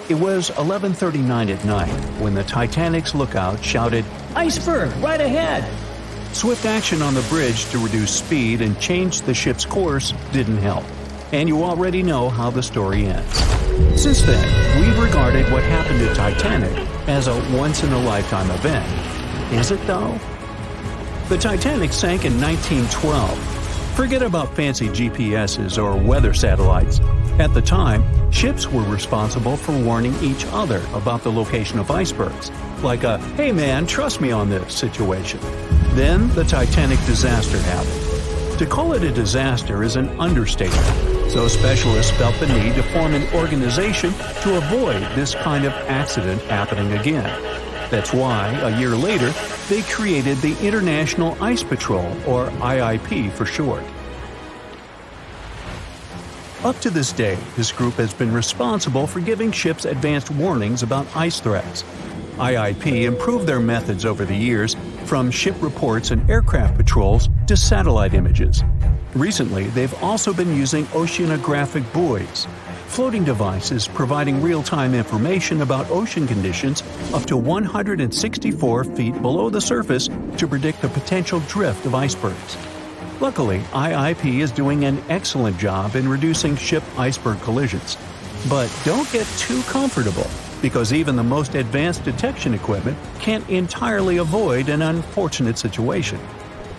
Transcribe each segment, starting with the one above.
It was 11:39 at night when the Titanic's lookout shouted, "Iceberg, right ahead!" Swift action on the bridge to reduce speed and change the ship's course didn't help, and you already know how the story ends. Since then, we've regarded what happened to Titanic as a once-in-a-lifetime event. Is it though? The Titanic sank in 1912. Forget about fancy GPSs or weather satellites. At the time, ships were responsible for warning each other about the location of icebergs, like a "hey man, trust me on this" situation. Then the Titanic disaster happened. To call it a disaster is an understatement, so specialists felt the need to form an organization to avoid this kind of accident happening again. That's why, a year later, they created the International Ice Patrol, or IIP for short. Up to this day, this group has been responsible for giving ships advanced warnings about ice threats. IIP improved their methods over the years, from ship reports and aircraft patrols to satellite images. Recently, they've also been using oceanographic buoys, floating devices providing real-time information about ocean conditions up to 164 feet below the surface to predict the potential drift of icebergs. Luckily, IIP is doing an excellent job in reducing ship iceberg collisions. But don't get too comfortable, because even the most advanced detection equipment can't entirely avoid an unfortunate situation.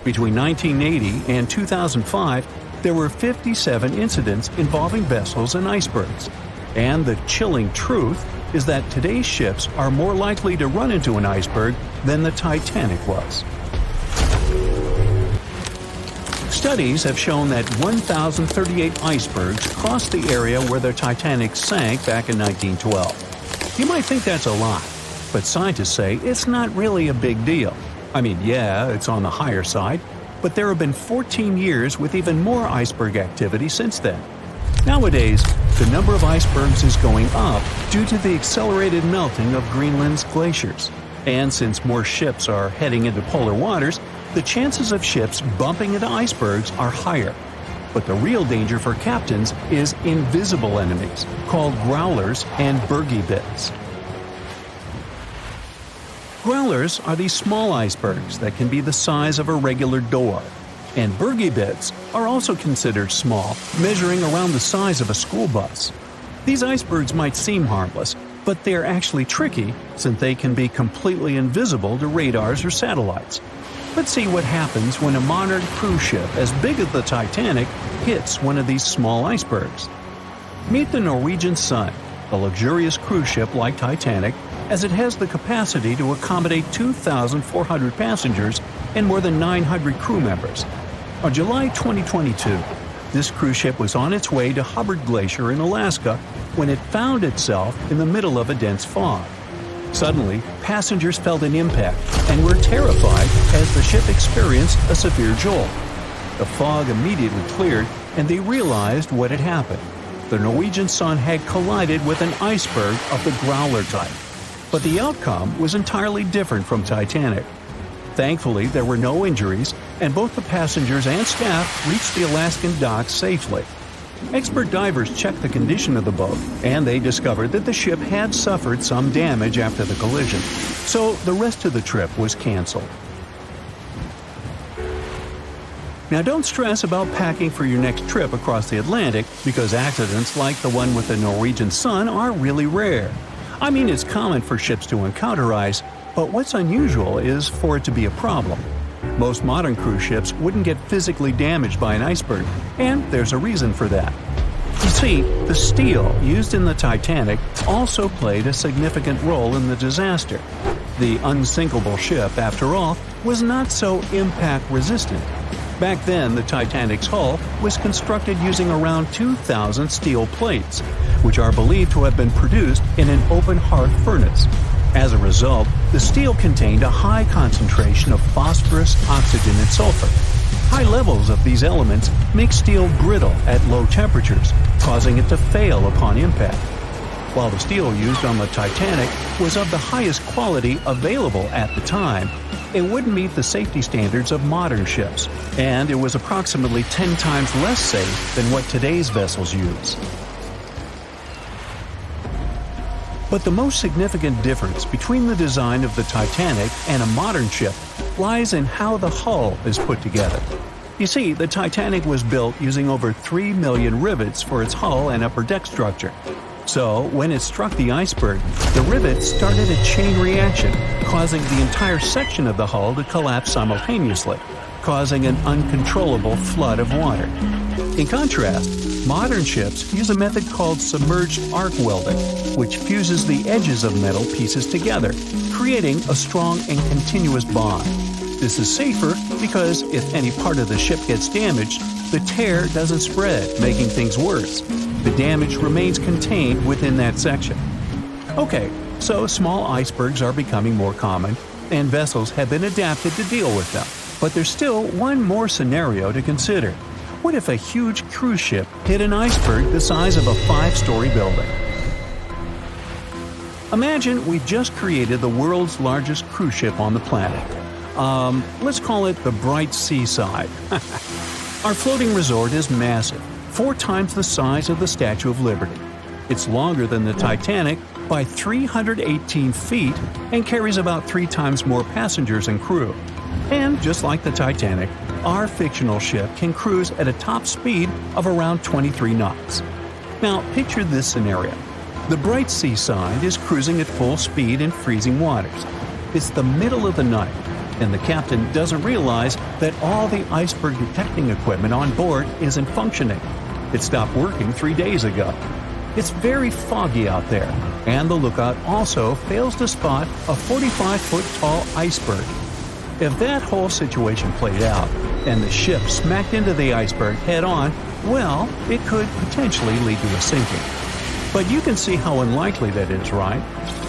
Between 1980 and 2005, there were 57 incidents involving vessels and icebergs. And the chilling truth is that today's ships are more likely to run into an iceberg than the Titanic was. Studies have shown that 1,038 icebergs crossed the area where the Titanic sank back in 1912. You might think that's a lot, but scientists say it's not really a big deal. I mean, yeah, it's on the higher side, but there have been 14 years with even more iceberg activity since then. Nowadays, the number of icebergs is going up due to the accelerated melting of Greenland's glaciers. And since more ships are heading into polar waters, the chances of ships bumping into icebergs are higher. But the real danger for captains is invisible enemies, called growlers and bergy-bits. Growlers are these small icebergs that can be the size of a regular door. And bergy-bits are also considered small, measuring around the size of a school bus. These icebergs might seem harmless, but they're actually tricky since they can be completely invisible to radars or satellites. Let's see what happens when a modern cruise ship as big as the Titanic hits one of these small icebergs. Meet the Norwegian Sun, a luxurious cruise ship like Titanic, as it has the capacity to accommodate 2,400 passengers and more than 900 crew members. On July 2022, this cruise ship was on its way to Hubbard Glacier in Alaska when it found itself in the middle of a dense fog. Suddenly, passengers felt an impact and were terrified as the ship experienced a severe jolt. The fog immediately cleared and they realized what had happened. The Norwegian Sun had collided with an iceberg of the growler type. But the outcome was entirely different from Titanic. Thankfully, there were no injuries, and both the passengers and staff reached the Alaskan docks safely. Expert divers checked the condition of the boat, and they discovered that the ship had suffered some damage after the collision, so the rest of the trip was canceled. Now don't stress about packing for your next trip across the Atlantic, because accidents like the one with the Norwegian Sun are really rare. I mean, it's common for ships to encounter ice, but what's unusual is for it to be a problem. Most modern cruise ships wouldn't get physically damaged by an iceberg, and there's a reason for that. You see, the steel used in the Titanic also played a significant role in the disaster. The unsinkable ship, after all, was not so impact-resistant. Back then, the Titanic's hull was constructed using around 2,000 steel plates, which are believed to have been produced in an open hearth furnace. As a result, the steel contained a high concentration of phosphorus, oxygen, and sulfur. High levels of these elements make steel brittle at low temperatures, causing it to fail upon impact. While the steel used on the Titanic was of the highest quality available at the time, it wouldn't meet the safety standards of modern ships, and it was approximately 10 times less safe than what today's vessels use. But the most significant difference between the design of the Titanic and a modern ship lies in how the hull is put together. You see, the Titanic was built using over 3 million rivets for its hull and upper deck structure. So, when it struck the iceberg, the rivets started a chain reaction, causing the entire section of the hull to collapse simultaneously, causing an uncontrollable flood of water. In contrast, modern ships use a method called submerged arc welding, which fuses the edges of metal pieces together, creating a strong and continuous bond. This is safer because if any part of the ship gets damaged, the tear doesn't spread, making things worse. The damage remains contained within that section. Okay, so small icebergs are becoming more common, and vessels have been adapted to deal with them. But there's still one more scenario to consider. What if a huge cruise ship hit an iceberg the size of a 5-story building? Imagine we've just created the world's largest cruise ship on the planet. Let's call it the Bright Seaside. Our floating resort is massive, 4 times the size of the Statue of Liberty. It's longer than the Titanic by 318 feet and carries about 3 times more passengers and crew. And just like the Titanic, our fictional ship can cruise at a top speed of around 23 knots. Now, picture this scenario. The Bright Seaside is cruising at full speed in freezing waters. It's the middle of the night, and the captain doesn't realize that all the iceberg detecting equipment on board isn't functioning. It stopped working 3 days ago. It's very foggy out there, and the lookout also fails to spot a 45-foot-tall iceberg. If that whole situation played out, and the ship smacked into the iceberg head-on, well, it could potentially lead to a sinking. But you can see how unlikely that is, right?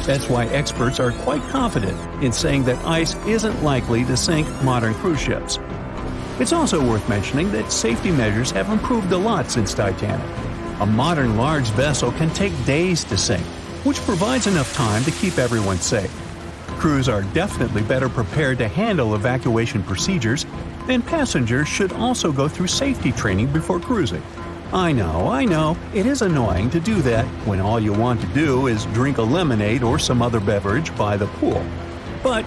That's why experts are quite confident in saying that ice isn't likely to sink modern cruise ships. It's also worth mentioning that safety measures have improved a lot since Titanic. A modern large vessel can take days to sink, which provides enough time to keep everyone safe. Crews are definitely better prepared to handle evacuation procedures, and passengers should also go through safety training before cruising. I know, it is annoying to do that when all you want to do is drink a lemonade or some other beverage by the pool. But,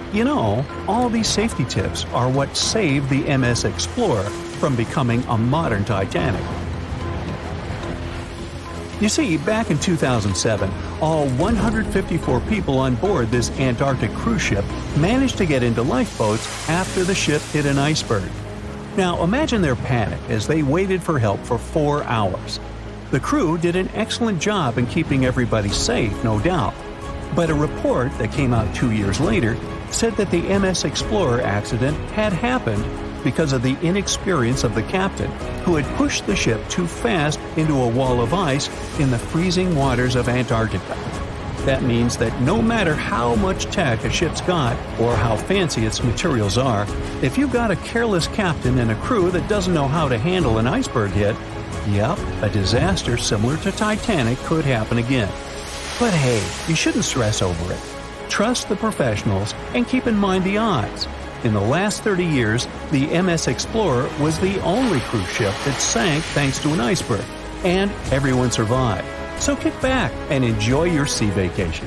all these safety tips are what saved the MS Explorer from becoming a modern Titanic. You see, back in 2007, all 154 people on board this Antarctic cruise ship managed to get into lifeboats after the ship hit an iceberg. Now imagine their panic as they waited for help for 4 hours. The crew did an excellent job in keeping everybody safe, no doubt. But a report that came out 2 years later said that the MS Explorer accident had happened because of the inexperience of the captain, who had pushed the ship too fast into a wall of ice in the freezing waters of Antarctica. That means that no matter how much tech a ship's got or how fancy its materials are, if you've got a careless captain and a crew that doesn't know how to handle an iceberg hit, a disaster similar to Titanic could happen again. But hey, you shouldn't stress over it. Trust the professionals and keep in mind the odds. In the last 30 years, the MS Explorer was the only cruise ship that sank thanks to an iceberg, and everyone survived. So kick back and enjoy your sea vacation.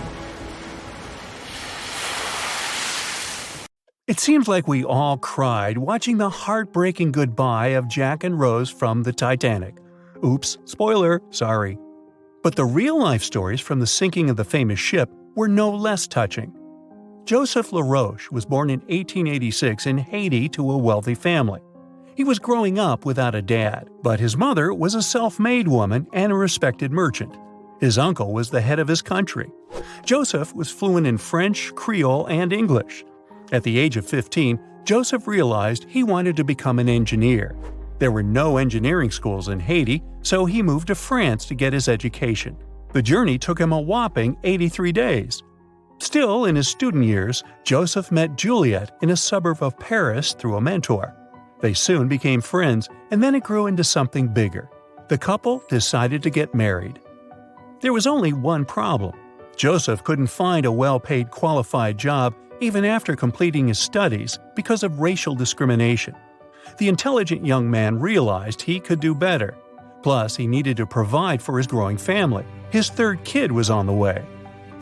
It seems like we all cried watching the heartbreaking goodbye of Jack and Rose from the Titanic. Oops, spoiler, sorry. But the real-life stories from the sinking of the famous ship were no less touching. Joseph LaRoche was born in 1886 in Haiti to a wealthy family. He was growing up without a dad, but his mother was a self-made woman and a respected merchant. His uncle was the head of his country. Joseph was fluent in French, Creole, and English. At the age of 15, Joseph realized he wanted to become an engineer. There were no engineering schools in Haiti, so he moved to France to get his education. The journey took him a whopping 83 days. Still, in his student years, Joseph met Juliet in a suburb of Paris through a mentor. They soon became friends, and then it grew into something bigger. The couple decided to get married. There was only one problem. Joseph couldn't find a well-paid qualified job even after completing his studies because of racial discrimination. The intelligent young man realized he could do better. Plus, he needed to provide for his growing family. His third kid was on the way.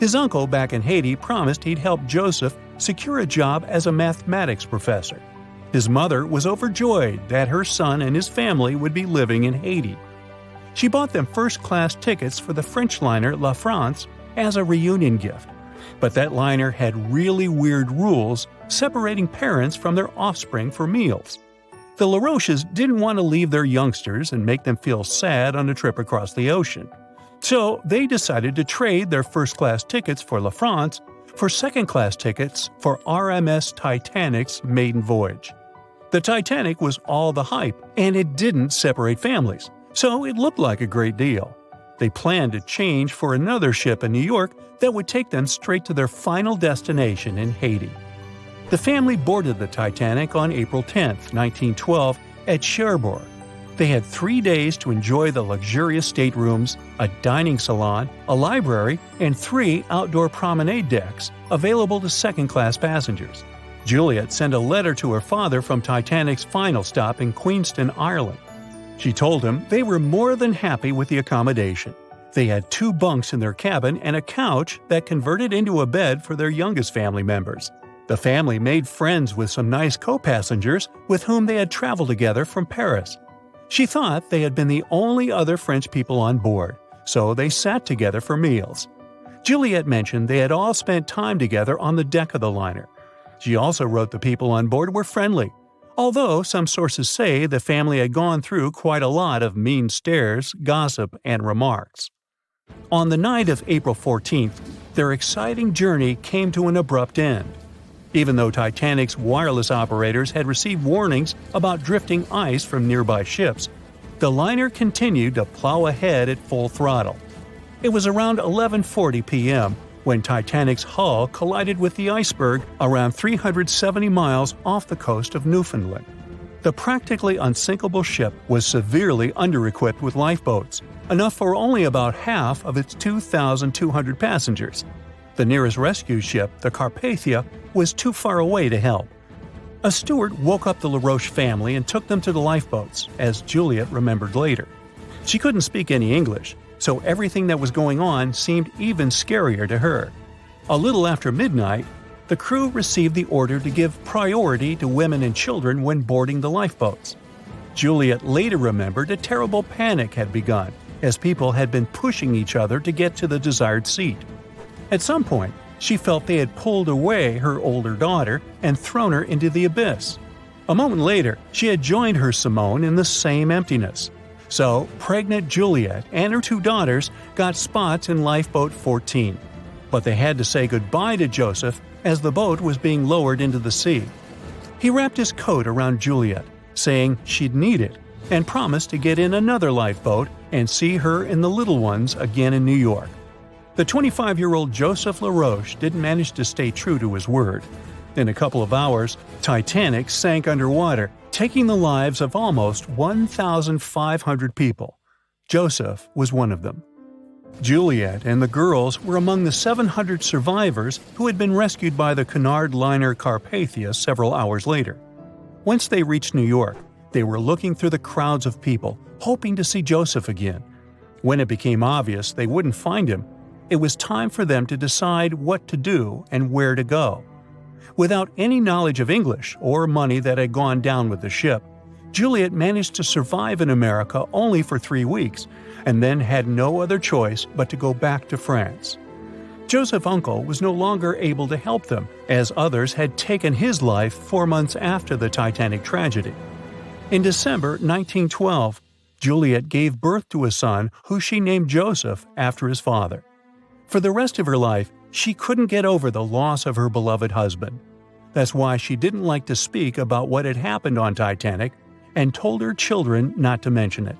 His uncle back in Haiti promised he'd help Joseph secure a job as a mathematics professor. His mother was overjoyed that her son and his family would be living in Haiti. She bought them first-class tickets for the French liner La France as a reunion gift. But that liner had really weird rules separating parents from their offspring for meals. The LaRoches didn't want to leave their youngsters and make them feel sad on a trip across the ocean. So they decided to trade their first-class tickets for La France for second-class tickets for RMS Titanic's maiden voyage. The Titanic was all the hype, and it didn't separate families, so it looked like a great deal. They planned to change for another ship in New York that would take them straight to their final destination in Haiti. The family boarded the Titanic on April 10, 1912, at Cherbourg. They had 3 days to enjoy the luxurious staterooms, a dining salon, a library, and 3 outdoor promenade decks available to second-class passengers. Juliet sent a letter to her father from Titanic's final stop in Queenston, Ireland. She told him they were more than happy with the accommodation. They had 2 bunks in their cabin and a couch that converted into a bed for their youngest family members. The family made friends with some nice co-passengers with whom they had traveled together from Paris. She thought they had been the only other French people on board, so they sat together for meals. Juliet mentioned they had all spent time together on the deck of the liner. She also wrote the people on board were friendly, although some sources say the family had gone through quite a lot of mean stares, gossip, and remarks. On the night of April 14th, their exciting journey came to an abrupt end. Even though Titanic's wireless operators had received warnings about drifting ice from nearby ships, the liner continued to plow ahead at full throttle. It was around 11:40 p.m. when Titanic's hull collided with the iceberg around 370 miles off the coast of Newfoundland. The practically unsinkable ship was severely under-equipped with lifeboats, enough for only about half of its 2,200 passengers. The nearest rescue ship, the Carpathia, was too far away to help. A steward woke up the LaRoche family and took them to the lifeboats, as Juliet remembered later. She couldn't speak any English, so everything that was going on seemed even scarier to her. A little after midnight, the crew received the order to give priority to women and children when boarding the lifeboats. Juliet later remembered a terrible panic had begun, as people had been pushing each other to get to the desired seat. At some point, she felt they had pulled away her older daughter and thrown her into the abyss. A moment later, she had joined her Simone in the same emptiness. So, pregnant Juliet and her 2 daughters got spots in Lifeboat 14. But they had to say goodbye to Joseph as the boat was being lowered into the sea. He wrapped his coat around Juliet, saying she'd need it, and promised to get in another lifeboat and see her and the little ones again in New York. The 25-year-old Joseph LaRoche didn't manage to stay true to his word. In a couple of hours, Titanic sank underwater, taking the lives of almost 1,500 people. Joseph was one of them. Juliet and the girls were among the 700 survivors who had been rescued by the Cunard liner Carpathia several hours later. Once they reached New York, they were looking through the crowds of people, hoping to see Joseph again. When it became obvious they wouldn't find him, it was time for them to decide what to do and where to go. Without any knowledge of English or money that had gone down with the ship, Juliet managed to survive in America only for 3 weeks, and then had no other choice but to go back to France. Joseph's uncle was no longer able to help them, as others had taken his life 4 months after the Titanic tragedy. In December 1912, Juliet gave birth to a son who she named Joseph after his father. For the rest of her life, she couldn't get over the loss of her beloved husband. That's why she didn't like to speak about what had happened on Titanic and told her children not to mention it.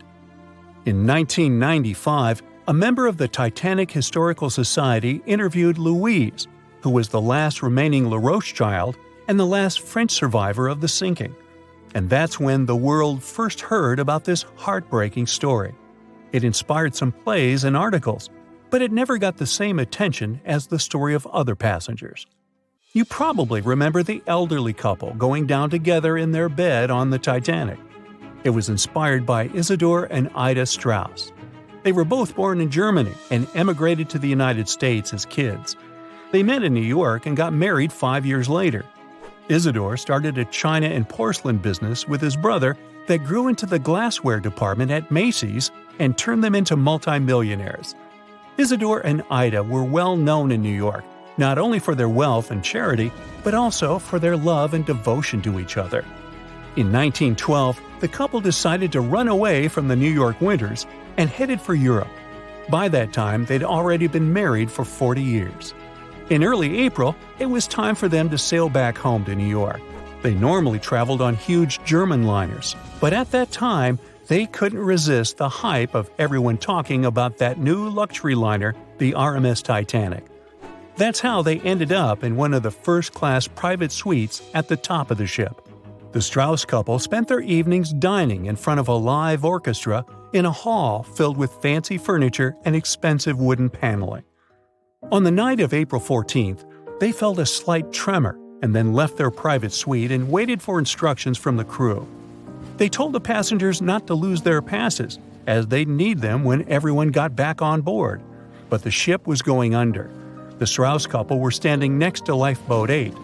In 1995, a member of the Titanic Historical Society interviewed Louise, who was the last remaining LaRoche child and the last French survivor of the sinking. And that's when the world first heard about this heartbreaking story. It inspired some plays and articles, but it never got the same attention as the story of other passengers. You probably remember the elderly couple going down together in their bed on the Titanic. It was inspired by Isidore and Ida Strauss. They were both born in Germany and emigrated to the United States as kids. They met in New York and got married 5 years later. Isidore started a china and porcelain business with his brother that grew into the glassware department at Macy's and turned them into multimillionaires. Isidore and Ida were well known in New York, not only for their wealth and charity, but also for their love and devotion to each other. In 1912, the couple decided to run away from the New York winters and headed for Europe. By that time, they'd already been married for 40 years. In early April, it was time for them to sail back home to New York. They normally traveled on huge German liners, but at that time, they couldn't resist the hype of everyone talking about that new luxury liner, the RMS Titanic. That's how they ended up in one of the first-class private suites at the top of the ship. The Strauss couple spent their evenings dining in front of a live orchestra in a hall filled with fancy furniture and expensive wooden paneling. On the night of April 14th, they felt a slight tremor and then left their private suite and waited for instructions from the crew. They told the passengers not to lose their passes, as they'd need them when everyone got back on board. But the ship was going under. The Strauss couple were standing next to Lifeboat 8.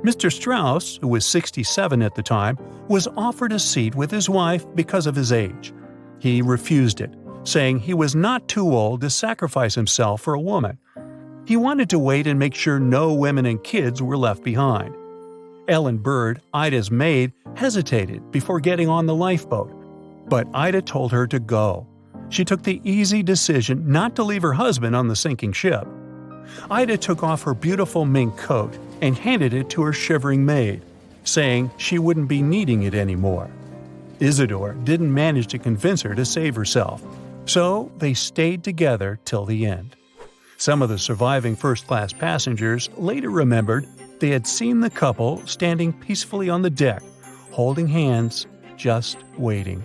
Mr. Strauss, who was 67 at the time, was offered a seat with his wife because of his age. He refused it, saying he was not too old to sacrifice himself for a woman. He wanted to wait and make sure no women and kids were left behind. Ellen Bird, Ida's maid, hesitated before getting on the lifeboat, but Ida told her to go. She took the easy decision not to leave her husband on the sinking ship. Ida took off her beautiful mink coat and handed it to her shivering maid, saying she wouldn't be needing it anymore. Isidore didn't manage to convince her to save herself, so they stayed together till the end. Some of the surviving first-class passengers later remembered they had seen the couple standing peacefully on the deck, holding hands, just waiting.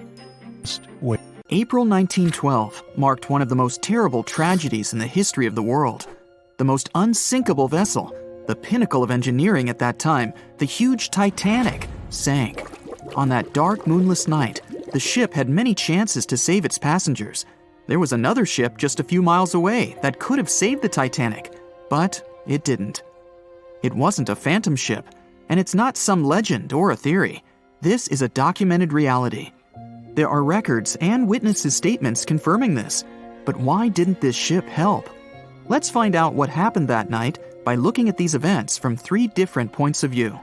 April 1912 marked one of the most terrible tragedies in the history of the world. The most unsinkable vessel, the pinnacle of engineering at that time, the huge Titanic, sank. On that dark, moonless night, the ship had many chances to save its passengers. There was another ship just a few miles away that could have saved the Titanic, but it didn't. It wasn't a phantom ship, and it's not some legend or a theory. This is a documented reality. There are records and witnesses' statements confirming this, but why didn't this ship help? Let's find out what happened that night by looking at these events from 3 different points of view.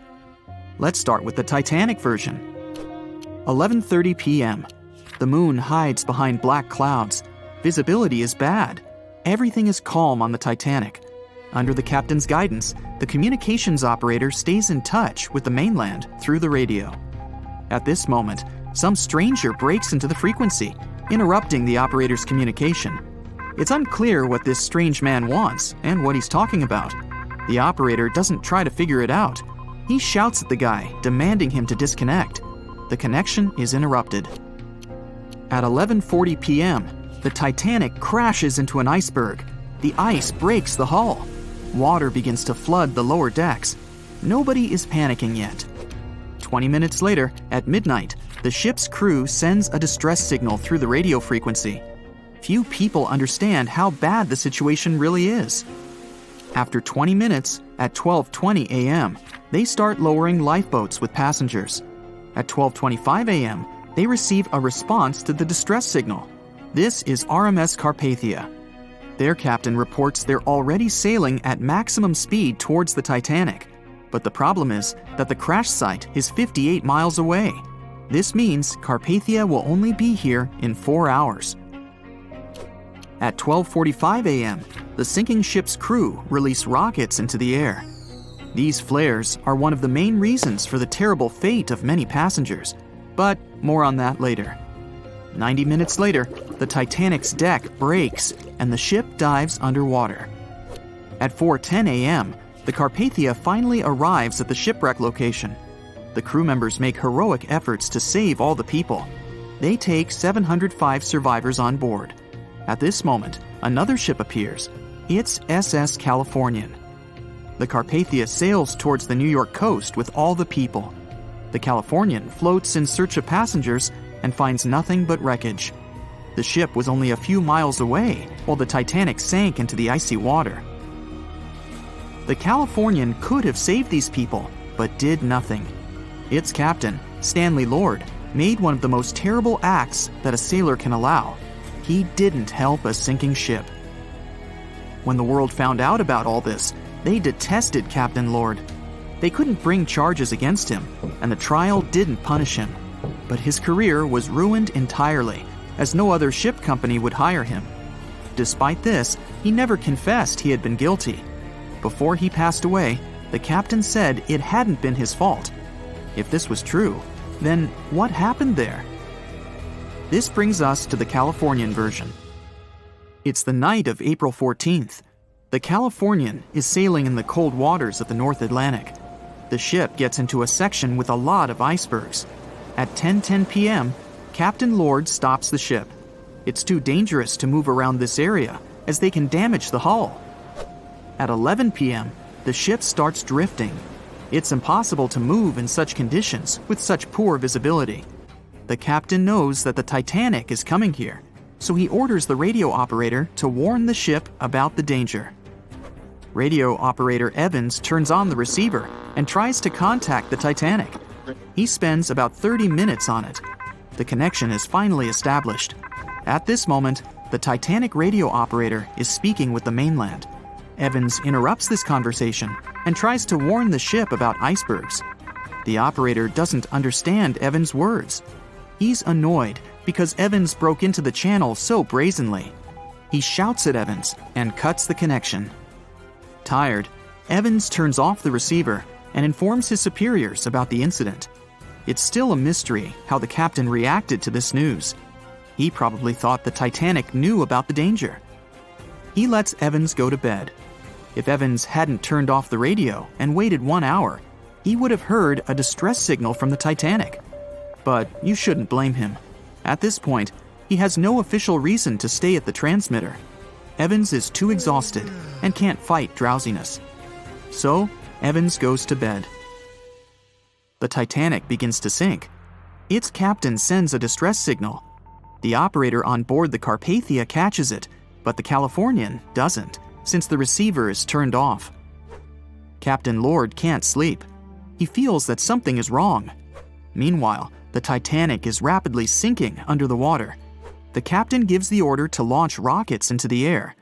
Let's start with the Titanic version. 11:30 p.m. The moon hides behind black clouds. Visibility is bad. Everything is calm on the Titanic. Under the captain's guidance, the communications operator stays in touch with the mainland through the radio. At this moment, some stranger breaks into the frequency, interrupting the operator's communication. It's unclear what this strange man wants and what he's talking about. The operator doesn't try to figure it out. He shouts at the guy, demanding him to disconnect. The connection is interrupted. At 11:40 p.m., the Titanic crashes into an iceberg. The ice breaks the hull. Water begins to flood the lower decks. Nobody is panicking yet. 20 minutes later, at midnight, the ship's crew sends a distress signal through the radio frequency. Few people understand how bad the situation really is. After 20 minutes, at 12:20 a.m., they start lowering lifeboats with passengers. At 12:25 a.m., they receive a response to the distress signal. This is RMS Carpathia. Their captain reports they're already sailing at maximum speed towards the Titanic. But the problem is that the crash site is 58 miles away. This means Carpathia will only be here in 4 hours. At 12:45 a.m., the sinking ship's crew release rockets into the air. These flares are one of the main reasons for the terrible fate of many passengers, but more on that later. 90 minutes later, the Titanic's deck breaks and the ship dives underwater. At 4:10 a.m., the Carpathia finally arrives at the shipwreck location. The crew members make heroic efforts to save all the people. They take 705 survivors on board. At this moment, another ship appears. It's SS Californian. The Carpathia sails towards the New York coast with all the people. The Californian floats in search of passengers and finds nothing but wreckage. The ship was only a few miles away while the Titanic sank into the icy water. The Californian could have saved these people, but did nothing. Its captain, Stanley Lord, made one of the most terrible acts that a sailor can allow. He didn't help a sinking ship. When the world found out about all this, they detested Captain Lord. They couldn't bring charges against him, and the trial didn't punish him. But his career was ruined entirely, as no other ship company would hire him. Despite this, he never confessed he had been guilty. Before he passed away, the captain said it hadn't been his fault. If this was true, then what happened there? This brings us to the Californian version. It's the night of April 14th. The Californian is sailing in the cold waters of the North Atlantic. The ship gets into a section with a lot of icebergs. At 10:10 p.m., Captain Lord stops the ship. It's too dangerous to move around this area, as they can damage the hull. At 11 p.m., the ship starts drifting. It's impossible to move in such conditions with such poor visibility. The captain knows that the Titanic is coming here, so he orders the radio operator to warn the ship about the danger. Radio operator Evans turns on the receiver and tries to contact the Titanic. He spends about 30 minutes on it. The connection is finally established. At this moment, the Titanic radio operator is speaking with the mainland. Evans interrupts this conversation and tries to warn the ship about icebergs. The operator doesn't understand Evans' words. He's annoyed because Evans broke into the channel so brazenly. He shouts at Evans and cuts the connection. Tired, Evans turns off the receiver and informs his superiors about the incident. It's still a mystery how the captain reacted to this news. He probably thought the Titanic knew about the danger. He lets Evans go to bed. If Evans hadn't turned off the radio and waited 1 hour, he would have heard a distress signal from the Titanic. But you shouldn't blame him. At this point, he has no official reason to stay at the transmitter. Evans is too exhausted and can't fight drowsiness. So, Evans goes to bed. The Titanic begins to sink. Its captain sends a distress signal. The operator on board the Carpathia catches it, but the Californian doesn't, since the receiver is turned off. Captain Lord can't sleep. He feels that something is wrong. Meanwhile, the Titanic is rapidly sinking under the water. The captain gives the order to launch rockets into the air.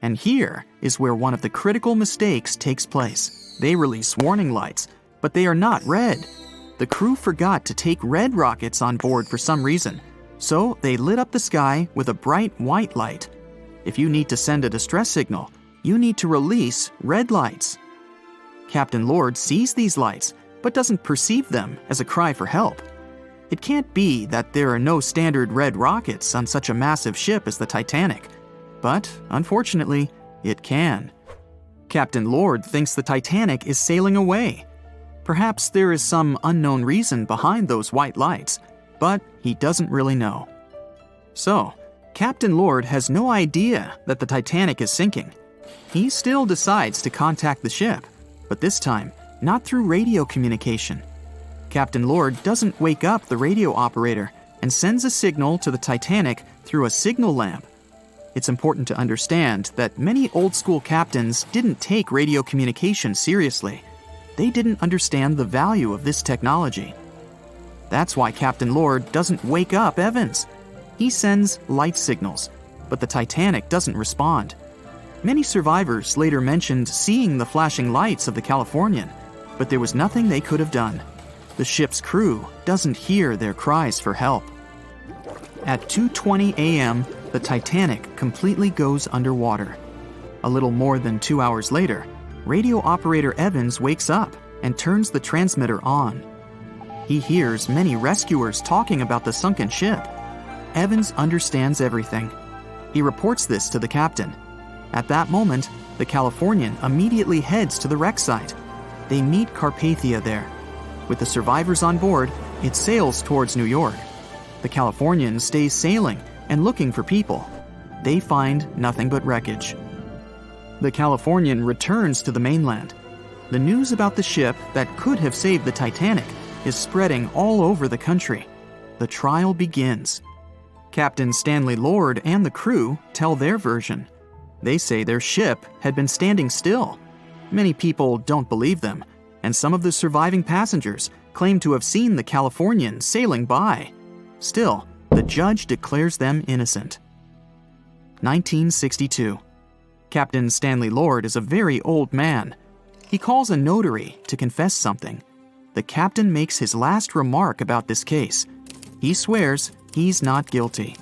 And here is where one of the critical mistakes takes place. They release warning lights, but they are not red. The crew forgot to take red rockets on board for some reason, so they lit up the sky with a bright white light. If you need to send a distress signal, you need to release red lights. Captain Lord sees these lights, but doesn't perceive them as a cry for help. It can't be that there are no standard red rockets on such a massive ship as the Titanic. But, unfortunately, it can. Captain Lord thinks the Titanic is sailing away. Perhaps there is some unknown reason behind those white lights, but he doesn't really know. So, Captain Lord has no idea that the Titanic is sinking. He still decides to contact the ship, but this time, not through radio communication. Captain Lord doesn't wake up the radio operator and sends a signal to the Titanic through a signal lamp. It's important to understand that many old-school captains didn't take radio communication seriously. They didn't understand the value of this technology. That's why Captain Lord doesn't wake up Evans. He sends light signals, but the Titanic doesn't respond. Many survivors later mentioned seeing the flashing lights of the Californian, but there was nothing they could have done. The ship's crew doesn't hear their cries for help. At 2:20 a.m., the Titanic completely goes underwater. A little more than 2 hours later, radio operator Evans wakes up and turns the transmitter on. He hears many rescuers talking about the sunken ship. Evans understands everything. He reports this to the captain. At that moment, the Californian immediately heads to the wreck site. They meet Carpathia there. With the survivors on board, it sails towards New York. The Californian stays sailing and looking for people. They find nothing but wreckage. The Californian returns to the mainland. The news about the ship that could have saved the Titanic is spreading all over the country. The trial begins. Captain Stanley Lord and the crew tell their version. They say their ship had been standing still. Many people don't believe them, and some of the surviving passengers claim to have seen the Californian sailing by. Still, the judge declares them innocent. 1962. Captain Stanley Lord is a very old man. He calls a notary to confess something. The captain makes his last remark about this case. He swears he's not guilty.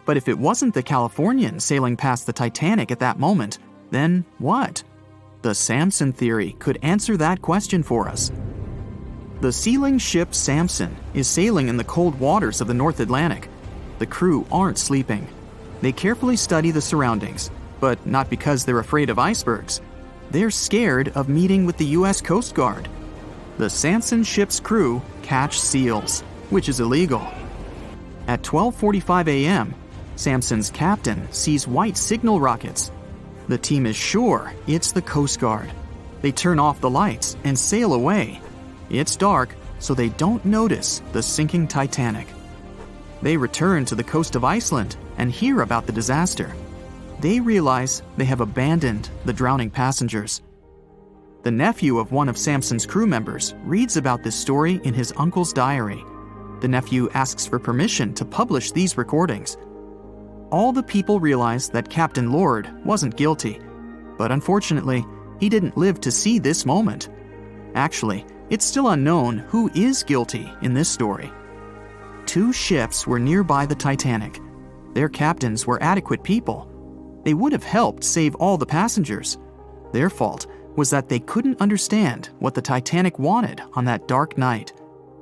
But if it wasn't the Californian sailing past the Titanic at that moment, then what? The Samson theory could answer that question for us. The sealing ship Samson is sailing in the cold waters of the North Atlantic. The crew aren't sleeping. They carefully study the surroundings, but not because they're afraid of icebergs. They're scared of meeting with the U.S. Coast Guard. The Samson ship's crew catch seals, which is illegal. At 12:45 a.m., Samson's captain sees white signal rockets. The team is sure it's the Coast Guard. They turn off the lights and sail away. It's dark, so they don't notice the sinking Titanic. They return to the coast of Iceland and hear about the disaster. They realize they have abandoned the drowning passengers. The nephew of one of Samson's crew members reads about this story in his uncle's diary. The nephew asks for permission to publish these recordings. All the people realize that Captain Lord wasn't guilty, but unfortunately, he didn't live to see this moment. Actually, it's still unknown who is guilty in this story. 2 ships were nearby the Titanic. Their captains were adequate people. They would have helped save all the passengers. Their fault was that they couldn't understand what the Titanic wanted on that dark night.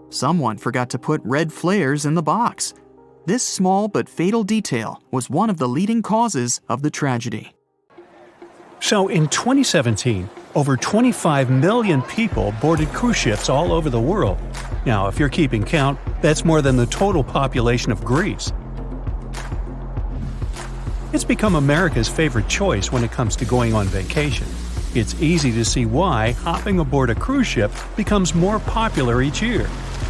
Someone forgot to put red flares in the box. This small but fatal detail was one of the leading causes of the tragedy. So in 2017, over 25 million people boarded cruise ships all over the world. Now, if you're keeping count, that's more than the total population of Greece. It's become America's favorite choice when it comes to going on vacation. It's easy to see why hopping aboard a cruise ship becomes more popular each year.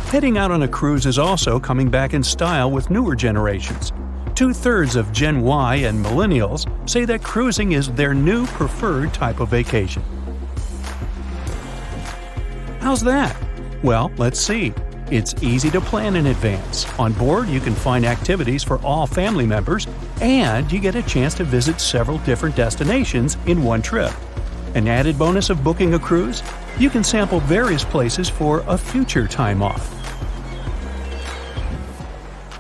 Heading out on a cruise is also coming back in style with newer generations. 2/3 of Gen Y and millennials say that cruising is their new preferred type of vacation. How's that? Well, let's see. It's easy to plan in advance. On board, you can find activities for all family members, and you get a chance to visit several different destinations in one trip. An added bonus of booking a cruise? You can sample various places for a future time off.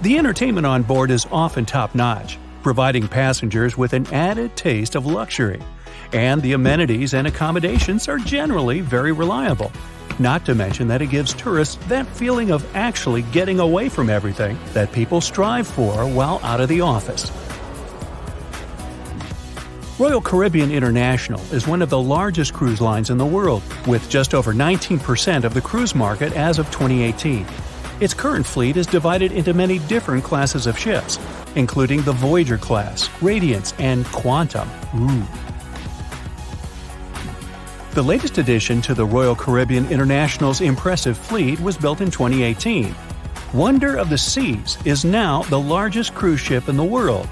The entertainment on board is often top-notch, providing passengers with an added taste of luxury. And the amenities and accommodations are generally very reliable. Not to mention that it gives tourists that feeling of actually getting away from everything that people strive for while out of the office. Royal Caribbean International is one of the largest cruise lines in the world, with just over 19% of the cruise market as of 2018. Its current fleet is divided into many different classes of ships, including the Voyager class, Radiance, and Quantum. The latest addition to the Royal Caribbean International's impressive fleet was built in 2018. Wonder of the Seas is now the largest cruise ship in the world.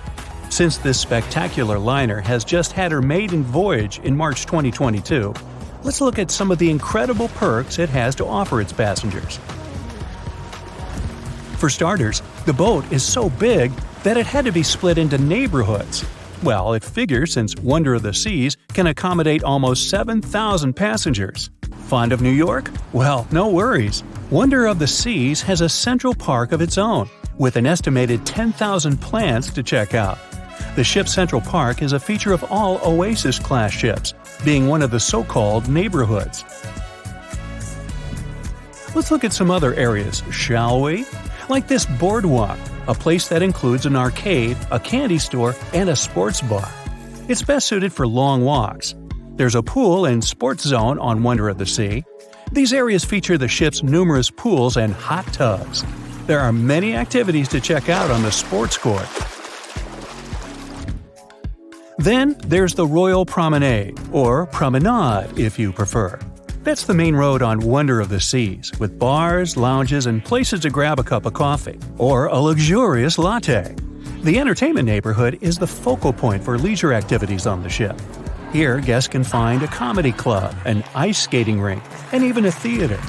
Since this spectacular liner has just had her maiden voyage in March 2022, let's look at some of the incredible perks it has to offer its passengers. For starters, the boat is so big that it had to be split into neighborhoods. Well, it figures since Wonder of the Seas can accommodate almost 7,000 passengers. Fond of New York? Well, no worries. Wonder of the Seas has a central park of its own, with an estimated 10,000 plants to check out. The ship's central park is a feature of all Oasis-class ships, being one of the so-called neighborhoods. Let's look at some other areas, shall we? Like this boardwalk, a place that includes an arcade, a candy store, and a sports bar. It's best suited for long walks. There's a pool and sports zone on Wonder of the Sea. These areas feature the ship's numerous pools and hot tubs. There are many activities to check out on the sports court. Then there's the Royal Promenade, or Promenade if you prefer. That's the main road on Wonder of the Seas, with bars, lounges, and places to grab a cup of coffee, or a luxurious latte. The entertainment neighborhood is the focal point for leisure activities on the ship. Here, guests can find a comedy club, an ice skating rink, and even a theater.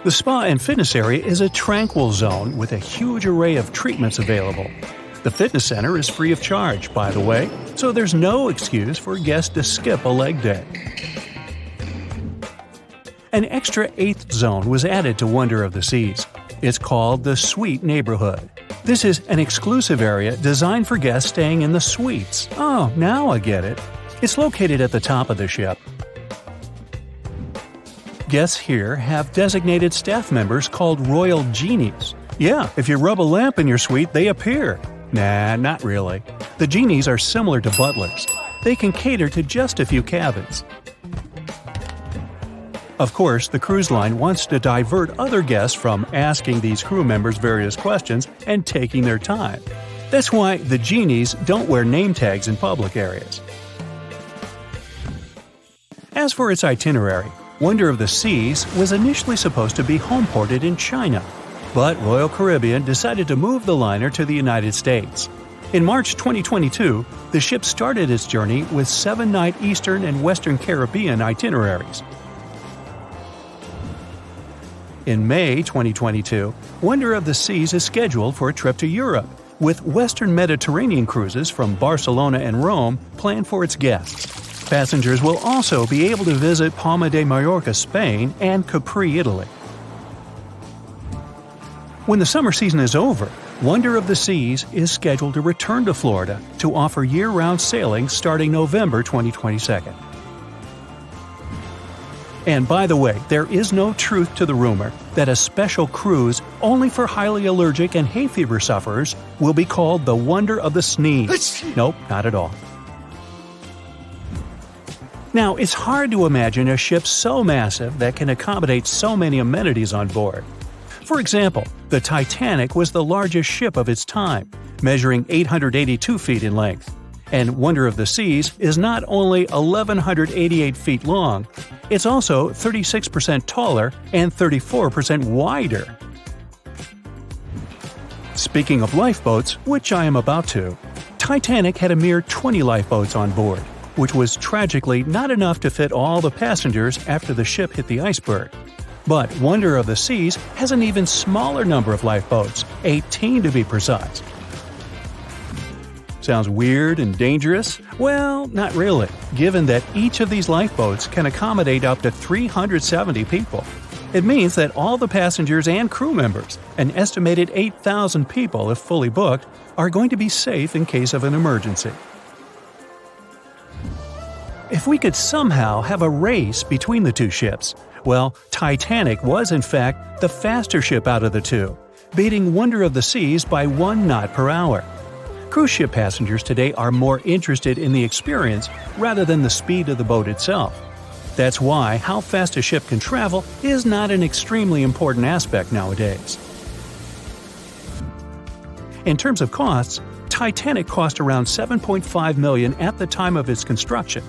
The spa and fitness area is a tranquil zone with a huge array of treatments available. The fitness center is free of charge, by the way, so there's no excuse for guests to skip a leg day. An extra eighth zone was added to Wonder of the Seas. It's called the Suite Neighborhood. This is an exclusive area designed for guests staying in the suites. Oh, now I get it. It's located at the top of the ship. Guests here have designated staff members called Royal Genies. Yeah, if you rub a lamp in your suite, they appear. Nah, not really. The genies are similar to butlers. They can cater to just a few cabins. Of course, the cruise line wants to divert other guests from asking these crew members various questions and taking their time. That's why the genies don't wear name tags in public areas. As for its itinerary, Wonder of the Seas was initially supposed to be homeported in China, but Royal Caribbean decided to move the liner to the United States. In March 2022, the ship started its journey with 7-night Eastern and Western Caribbean itineraries. In May 2022, Wonder of the Seas is scheduled for a trip to Europe, with Western Mediterranean cruises from Barcelona and Rome planned for its guests. Passengers will also be able to visit Palma de Mallorca, Spain, and Capri, Italy. When the summer season is over, Wonder of the Seas is scheduled to return to Florida to offer year-round sailing starting November 2022. And by the way, there is no truth to the rumor that a special cruise only for highly allergic and hay fever sufferers will be called the Wonder of the Sneeze. Nope, not at all. Now, it's hard to imagine a ship so massive that can accommodate so many amenities on board. For example, the Titanic was the largest ship of its time, measuring 882 feet in length. And Wonder of the Seas is not only 1,188 feet long, it's also 36% taller and 34% wider. Speaking of lifeboats, which I am about to, Titanic had a mere 20 lifeboats on board, which was tragically not enough to fit all the passengers after the ship hit the iceberg. But Wonder of the Seas has an even smaller number of lifeboats, 18 to be precise. Sounds weird and dangerous? Well, not really, given that each of these lifeboats can accommodate up to 370 people. It means that all the passengers and crew members, an estimated 8,000 people if fully booked, are going to be safe in case of an emergency. If we could somehow have a race between the two ships, well, Titanic was in fact the faster ship out of the two, beating Wonder of the Seas by 1 knot per hour. Cruise ship passengers today are more interested in the experience rather than the speed of the boat itself. That's why how fast a ship can travel is not an extremely important aspect nowadays. In terms of costs, Titanic cost around $7.5 million at the time of its construction.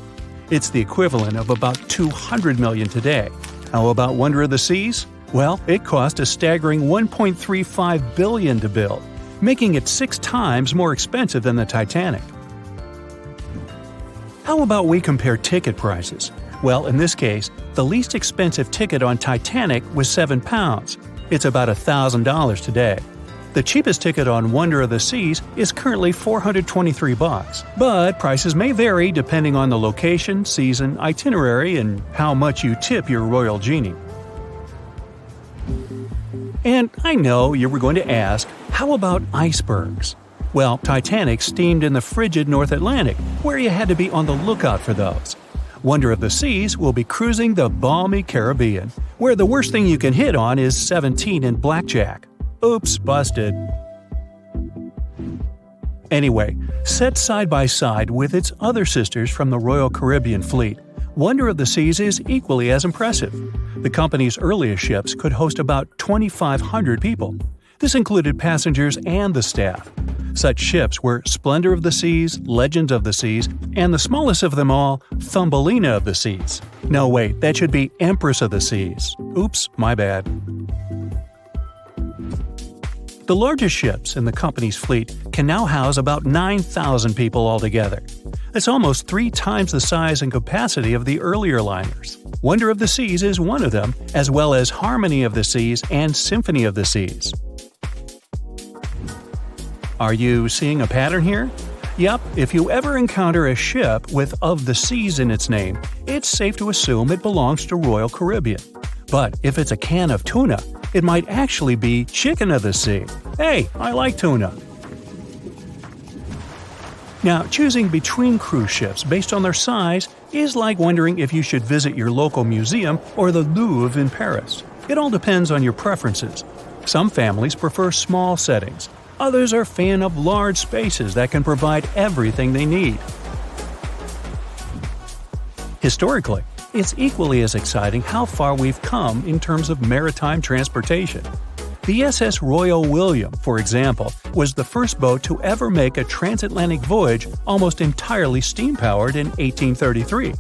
It's the equivalent of about $200 million today. How about Wonder of the Seas? Well, it cost a staggering $1.35 billion to build, making it 6 times more expensive than the Titanic. How about we compare ticket prices? Well, in this case, the least expensive ticket on Titanic was £7. It's about $1,000 today. The cheapest ticket on Wonder of the Seas is currently $423, but prices may vary depending on the location, season, itinerary, and how much you tip your Royal Genie. And I know you were going to ask, how about icebergs? Well, Titanic steamed in the frigid North Atlantic, where you had to be on the lookout for those. Wonder of the Seas will be cruising the balmy Caribbean, where the worst thing you can hit on is 17 and blackjack. Oops, busted. Anyway, set side by side with its other sisters from the Royal Caribbean fleet, Wonder of the Seas is equally as impressive. The company's earliest ships could host about 2,500 people. This included passengers and the staff. Such ships were Splendor of the Seas, Legend of the Seas, and the smallest of them all, Thumbelina of the Seas. No, wait, that should be Empress of the Seas. Oops, my bad. The largest ships in the company's fleet can now house about 9,000 people altogether. That's almost 3 times the size and capacity of the earlier liners. Wonder of the Seas is one of them, as well as Harmony of the Seas and Symphony of the Seas. Are you seeing a pattern here? Yep, if you ever encounter a ship with "of the seas" in its name, it's safe to assume it belongs to Royal Caribbean. But if it's a can of tuna, it might actually be Chicken of the Sea. Hey, I like tuna. Now, choosing between cruise ships based on their size is like wondering if you should visit your local museum or the Louvre in Paris. It all depends on your preferences. Some families prefer small settings. Others are fan of large spaces that can provide everything they need. Historically, it's equally as exciting how far we've come in terms of maritime transportation. The SS Royal William, for example, was the first boat to ever make a transatlantic voyage almost entirely steam-powered in 1833.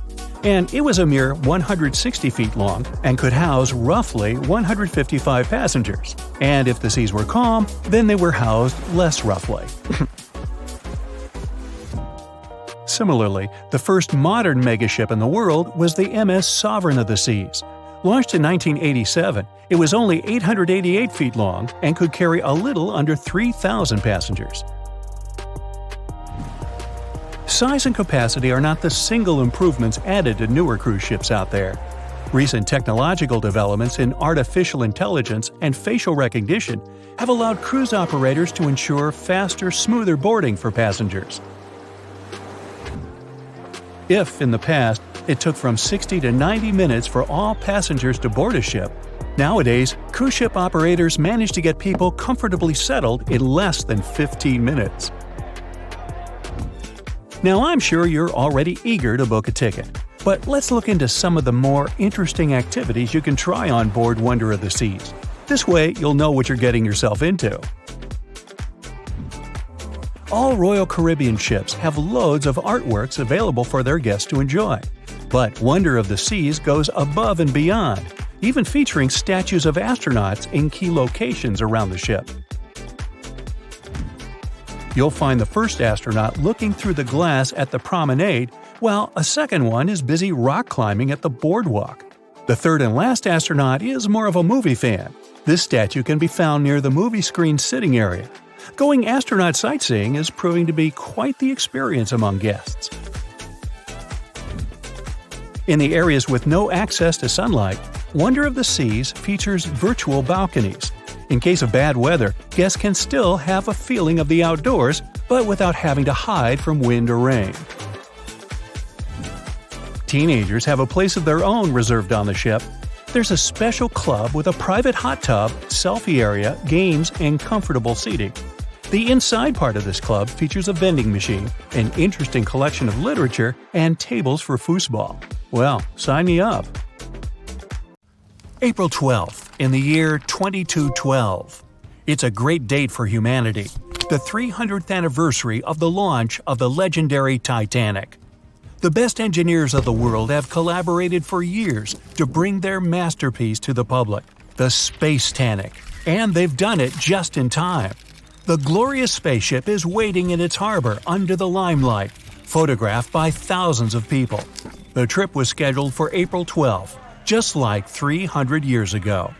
And it was a mere 160 feet long and could house roughly 155 passengers. And if the seas were calm, then they were housed less roughly. Similarly, the first modern megaship in the world was the MS Sovereign of the Seas. Launched in 1987, it was only 888 feet long and could carry a little under 3,000 passengers. Size and capacity are not the single improvements added to newer cruise ships out there. Recent technological developments in artificial intelligence and facial recognition have allowed cruise operators to ensure faster, smoother boarding for passengers. If, in the past, it took from 60 to 90 minutes for all passengers to board a ship, nowadays, cruise ship operators manage to get people comfortably settled in less than 15 minutes. Now, I'm sure you're already eager to book a ticket, but let's look into some of the more interesting activities you can try on board Wonder of the Seas. This way, you'll know what you're getting yourself into. All Royal Caribbean ships have loads of artworks available for their guests to enjoy. But Wonder of the Seas goes above and beyond, even featuring statues of astronauts in key locations around the ship. You'll find the first astronaut looking through the glass at the promenade, while a second one is busy rock climbing at the boardwalk. The third and last astronaut is more of a movie fan. This statue can be found near the movie screen sitting area. Going astronaut sightseeing is proving to be quite the experience among guests. In the areas with no access to sunlight, Wonder of the Seas features virtual balconies. In case of bad weather, guests can still have a feeling of the outdoors, but without having to hide from wind or rain. Teenagers have a place of their own reserved on the ship. There's a special club with a private hot tub, selfie area, games, and comfortable seating. The inside part of this club features a vending machine, an interesting collection of literature, and tables for foosball. Well, sign me up! April 12th, in the year 2212. It's a great date for humanity, the 300th anniversary of the launch of the legendary Titanic. The best engineers of the world have collaborated for years to bring their masterpiece to the public, the Space-Tanic, and they've done it just in time. The glorious spaceship is waiting in its harbor under the limelight, photographed by thousands of people. The trip was scheduled for April 12th, just like 300 years ago.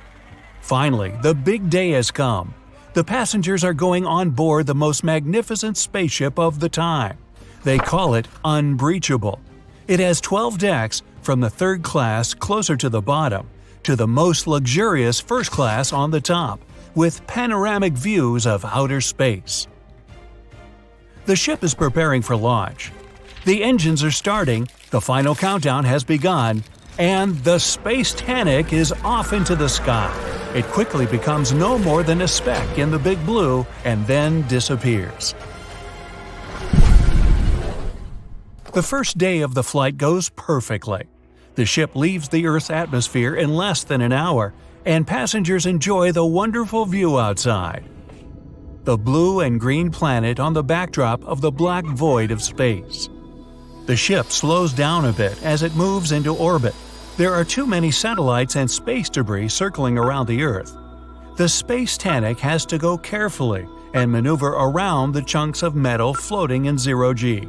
Finally, the big day has come. The passengers are going on board the most magnificent spaceship of the time. They call it Unbreachable. It has 12 decks, from the third class closer to the bottom, to the most luxurious first class on the top, with panoramic views of outer space. The ship is preparing for launch. The engines are starting, the final countdown has begun, and the Space-Tanic is off into the sky. It quickly becomes no more than a speck in the big blue and then disappears. The first day of the flight goes perfectly. The ship leaves the Earth's atmosphere in less than an hour, and passengers enjoy the wonderful view outside. the blue and green planet on the backdrop of the black void of space. The ship slows down a bit as it moves into orbit. There are too many satellites and space debris circling around the Earth. The Space Titanic has to go carefully and maneuver around the chunks of metal floating in zero-G.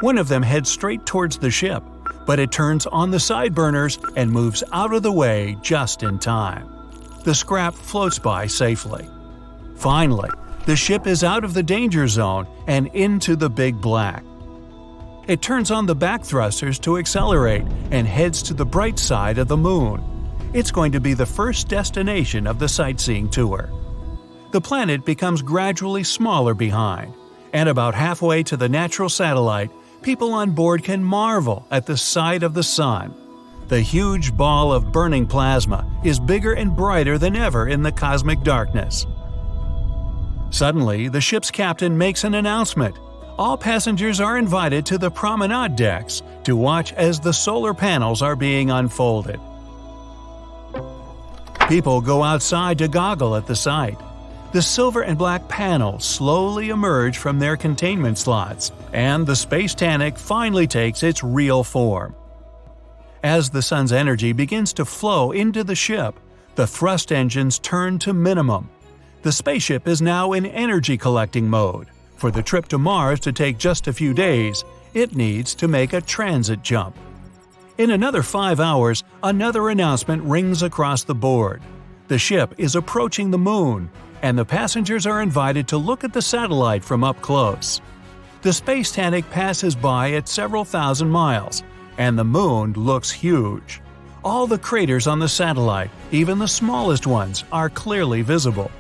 One of them heads straight towards the ship, but it turns on the side burners and moves out of the way just in time. The scrap floats by safely. Finally, the ship is out of the danger zone and into the big black. It turns on the back thrusters to accelerate and heads to the bright side of the moon. It's going to be the first destination of the sightseeing tour. The planet becomes gradually smaller behind, and about halfway to the natural satellite, people on board can marvel at the sight of the sun. The huge ball of burning plasma is bigger and brighter than ever in the cosmic darkness. Suddenly, the ship's captain makes an announcement. All passengers are invited to the promenade decks to watch as the solar panels are being unfolded. People go outside to goggle at the sight. The silver and black panels slowly emerge from their containment slots, and the Space Titanic finally takes its real form. As the sun's energy begins to flow into the ship, the thrust engines turn to minimum. The spaceship is now in energy collecting mode. For the trip to Mars to take just a few days, it needs to make a transit jump. In another 5 hours, another announcement rings across the board. The ship is approaching the moon, and the passengers are invited to look at the satellite from up close. The Space Titanic passes by at several thousand miles, and the moon looks huge. All the craters on the satellite, even the smallest ones, are clearly visible.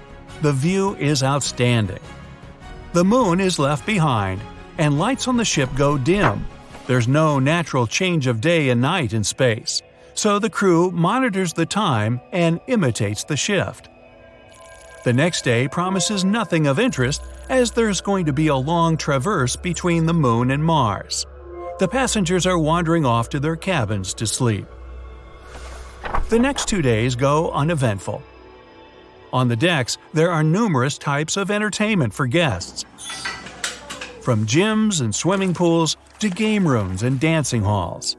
The view is outstanding. The moon is left behind, and lights on the ship go dim. There's no natural change of day and night in space, so the crew monitors the time and imitates the shift. The next day promises nothing of interest, as there's going to be a long traverse between the moon and Mars. The passengers are wandering off to their cabins to sleep. The next 2 days go uneventful. On the decks, there are numerous types of entertainment for guests. From gyms and swimming pools to game rooms and dancing halls.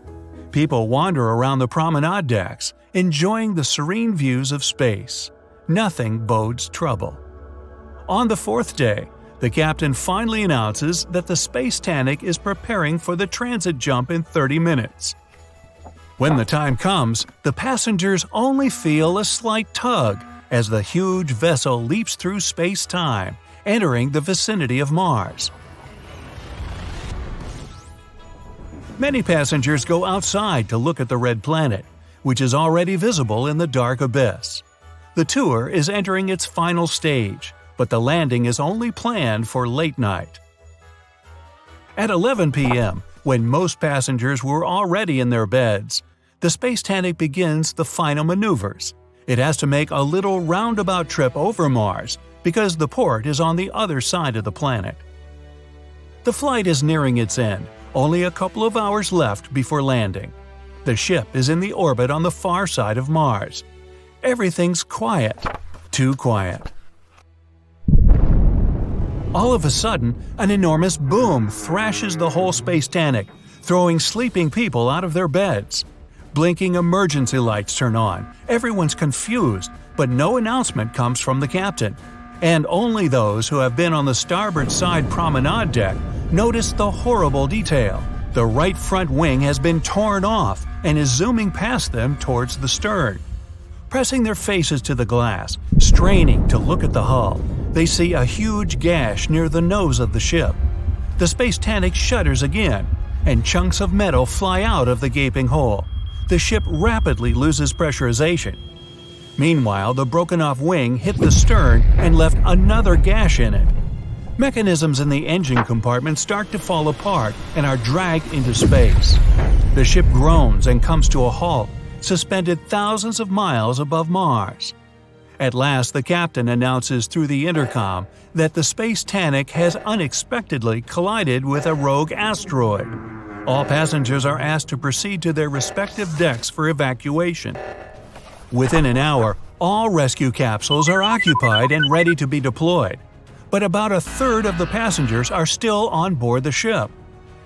People wander around the promenade decks, enjoying the serene views of space. Nothing bodes trouble. On the 4th day, the captain finally announces that the Space Titanic is preparing for the transit jump in 30 minutes. When the time comes, the passengers only feel a slight tug as the huge vessel leaps through space-time, entering the vicinity of Mars. Many passengers go outside to look at the red planet, which is already visible in the dark abyss. The tour is entering its final stage, but the landing is only planned for late night. At 11 p.m., when most passengers were already in their beds, the Space Titanic begins the final maneuvers. It has to make a little roundabout trip over Mars because the port is on the other side of the planet. The flight is nearing its end, only a couple of hours left before landing. The ship is in the orbit on the far side of Mars. Everything's quiet. Too quiet. All of a sudden, an enormous boom thrashes the whole Space Titanic, throwing sleeping people out of their beds. Blinking emergency lights turn on. Everyone's confused, but no announcement comes from the captain. And only those who have been on the starboard side promenade deck notice the horrible detail. The right front wing has been torn off and is zooming past them towards the stern. Pressing their faces to the glass, straining to look at the hull, they see a huge gash near the nose of the ship. The Space Titanic shudders again, and chunks of metal fly out of the gaping hole. The ship rapidly loses pressurization. Meanwhile, the broken-off wing hit the stern and left another gash in it. Mechanisms in the engine compartment start to fall apart and are dragged into space. The ship groans and comes to a halt, suspended thousands of miles above Mars. At last, the captain announces through the intercom that the Space Titanic has unexpectedly collided with a rogue asteroid. All passengers are asked to proceed to their respective decks for evacuation. Within an hour, all rescue capsules are occupied and ready to be deployed. but about a third of the passengers are still on board the ship.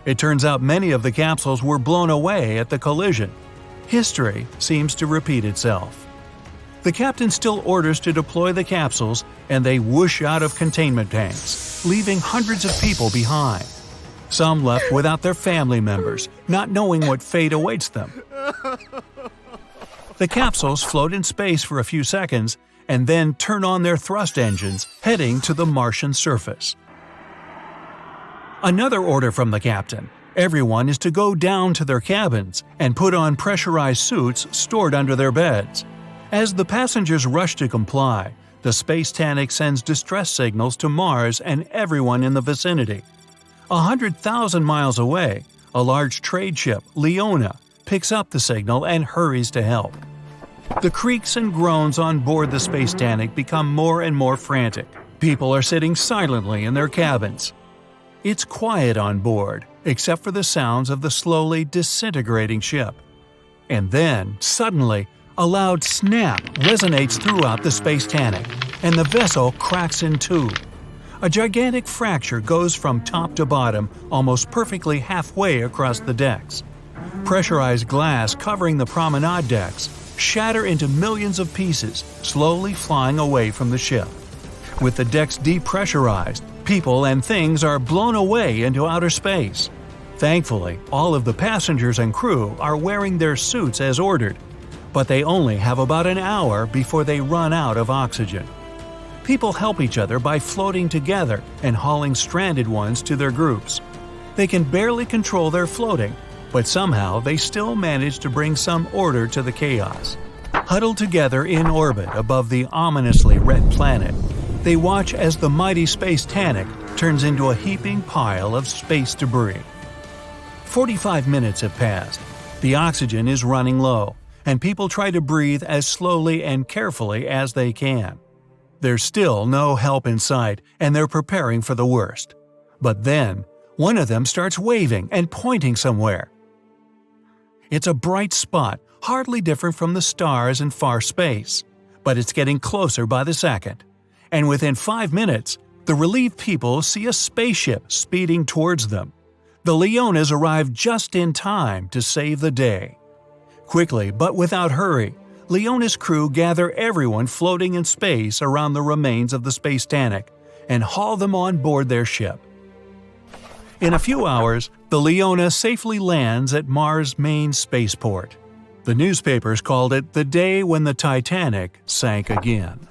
It turns out many of the capsules were blown away at the collision. History seems to repeat itself. The captain still orders to deploy the capsules, and they whoosh out of containment tanks, leaving hundreds of people behind. Some left without their family members, not knowing what fate awaits them. The capsules float in space for a few seconds and then turn on their thrust engines, heading to the Martian surface. Another order from the captain: everyone is to go down to their cabins and put on pressurized suits stored under their beds. As the passengers rush to comply, the Space Titanic sends distress signals to Mars and everyone in the vicinity. 100,000 miles away, a large trade ship, Leona, picks up the signal and hurries to help. The creaks and groans on board the Space Titanic become more and more frantic. People are sitting silently in their cabins. It's quiet on board, except for the sounds of the slowly disintegrating ship. And then, suddenly, a loud snap resonates throughout the Space Titanic, and the vessel cracks in two. A gigantic fracture goes from top to bottom, almost perfectly halfway across the decks. Pressurized glass covering the promenade decks shatter into millions of pieces, slowly flying away from the ship. With the decks depressurized, people and things are blown away into outer space. Thankfully, all of the passengers and crew are wearing their suits as ordered, but they only have about an hour before they run out of oxygen. People help each other by floating together and hauling stranded ones to their groups. They can barely control their floating, but somehow they still manage to bring some order to the chaos. Huddled together in orbit above the ominously red planet, they watch as the mighty Space Titanic turns into a heaping pile of space debris. 45 minutes have passed. The oxygen is running low, and people try to breathe as slowly and carefully as they can. There's still no help in sight, and they're preparing for the worst. But then, one of them starts waving and pointing somewhere. It's a bright spot, hardly different from the stars in far space, but it's getting closer by the second. And within 5 minutes, the relieved people see a spaceship speeding towards them. The Leonas arrive just in time to save the day. Quickly, but without hurry, Leona's crew gather everyone floating in space around the remains of the Space Titanic and haul them on board their ship. In a few hours, the Leona safely lands at Mars' main spaceport. The newspapers called it the day when the Titanic sank again.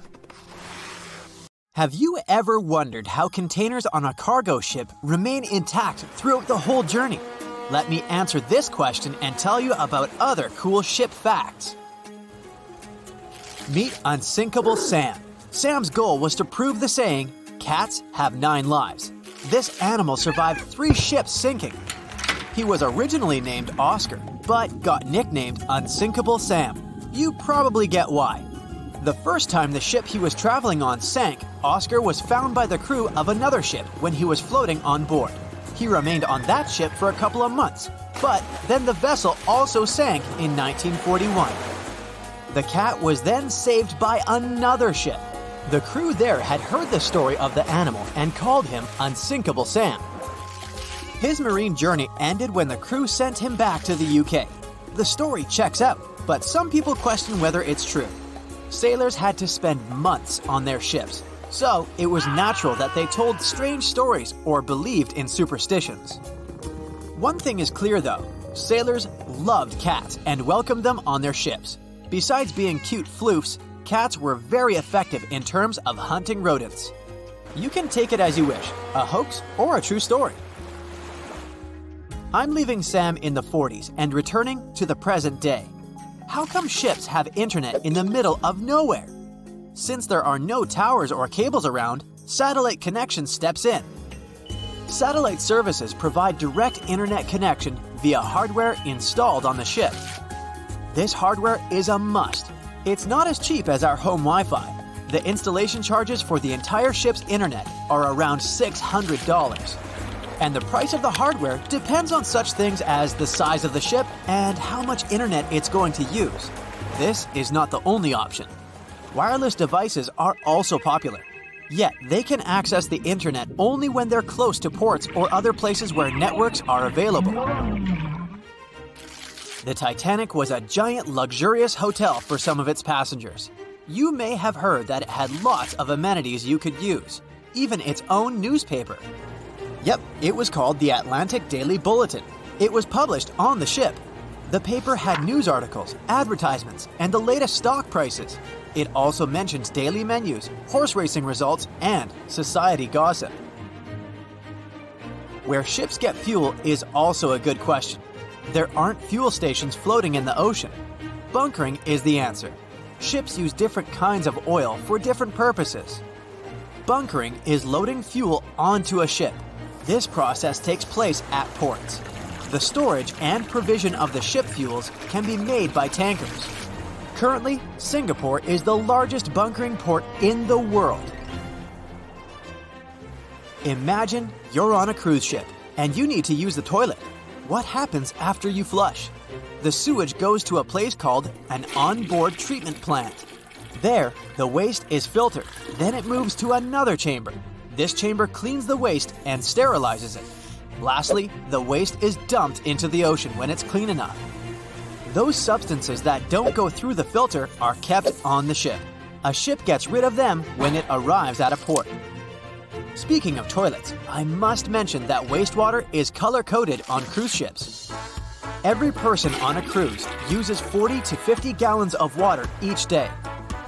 Have you ever wondered how containers on a cargo ship remain intact throughout the whole journey? Let me answer this question and tell you about other cool ship facts. Meet Unsinkable Sam. Sam's goal was to prove the saying, "Cats have 9 lives." This animal survived 3 ships sinking. He was originally named Oscar, but got nicknamed Unsinkable Sam. You probably get why. The first time the ship he was traveling on sank, Oscar was found by the crew of another ship when he was floating on board. He remained on that ship for a couple of months, but then the vessel also sank in 1941. The cat was then saved by another ship. The crew there had heard the story of the animal and called him Unsinkable Sam. His marine journey ended when the crew sent him back to the UK. The story checks out, but some people question whether it's true. Sailors had to spend months on their ships, so it was natural that they told strange stories or believed in superstitions. One thing is clear though, sailors loved cats and welcomed them on their ships. Besides being cute floofs, cats were very effective in terms of hunting rodents. You can take it as you wish, a hoax or a true story. I'm leaving Sam in the 40s and returning to the present day. How come ships have internet in the middle of nowhere? Since there are no towers or cables around, satellite connection steps in. Satellite services provide direct internet connection via hardware installed on the ship. This hardware is a must. It's not as cheap as our home Wi-Fi. The installation charges for the entire ship's internet are around $600. And the price of the hardware depends on such things as the size of the ship and how much internet it's going to use. This is not the only option. Wireless devices are also popular. Yet they can access the internet only when they're close to ports or other places where networks are available. The Titanic was a giant luxurious hotel for some of its passengers. You may have heard that it had lots of amenities you could use, even its own newspaper. Yep, it was called the Atlantic Daily Bulletin. It was published on the ship. The paper had news articles, advertisements, and the latest stock prices. It also mentions daily menus, horse racing results, and society gossip. Where ships get fuel is also a good question. There aren't fuel stations floating in the ocean. Bunkering is the answer. Ships use different kinds of oil for different purposes. Bunkering is loading fuel onto a ship. This process takes place at ports. The storage and provision of the ship fuels can be made by tankers. Currently, Singapore is the largest bunkering port in the world. Imagine you're on a cruise ship and you need to use the toilet. What happens after you flush? The sewage goes to a place called an onboard treatment plant. There, the waste is filtered. Then it moves to another chamber. This chamber cleans the waste and sterilizes it. Lastly, the waste is dumped into the ocean when it's clean enough. Those substances that don't go through the filter are kept on the ship. A ship gets rid of them when it arrives at a port. Speaking of toilets, I must mention that wastewater is color-coded on cruise ships. Every person on a cruise uses 40 to 50 gallons of water each day.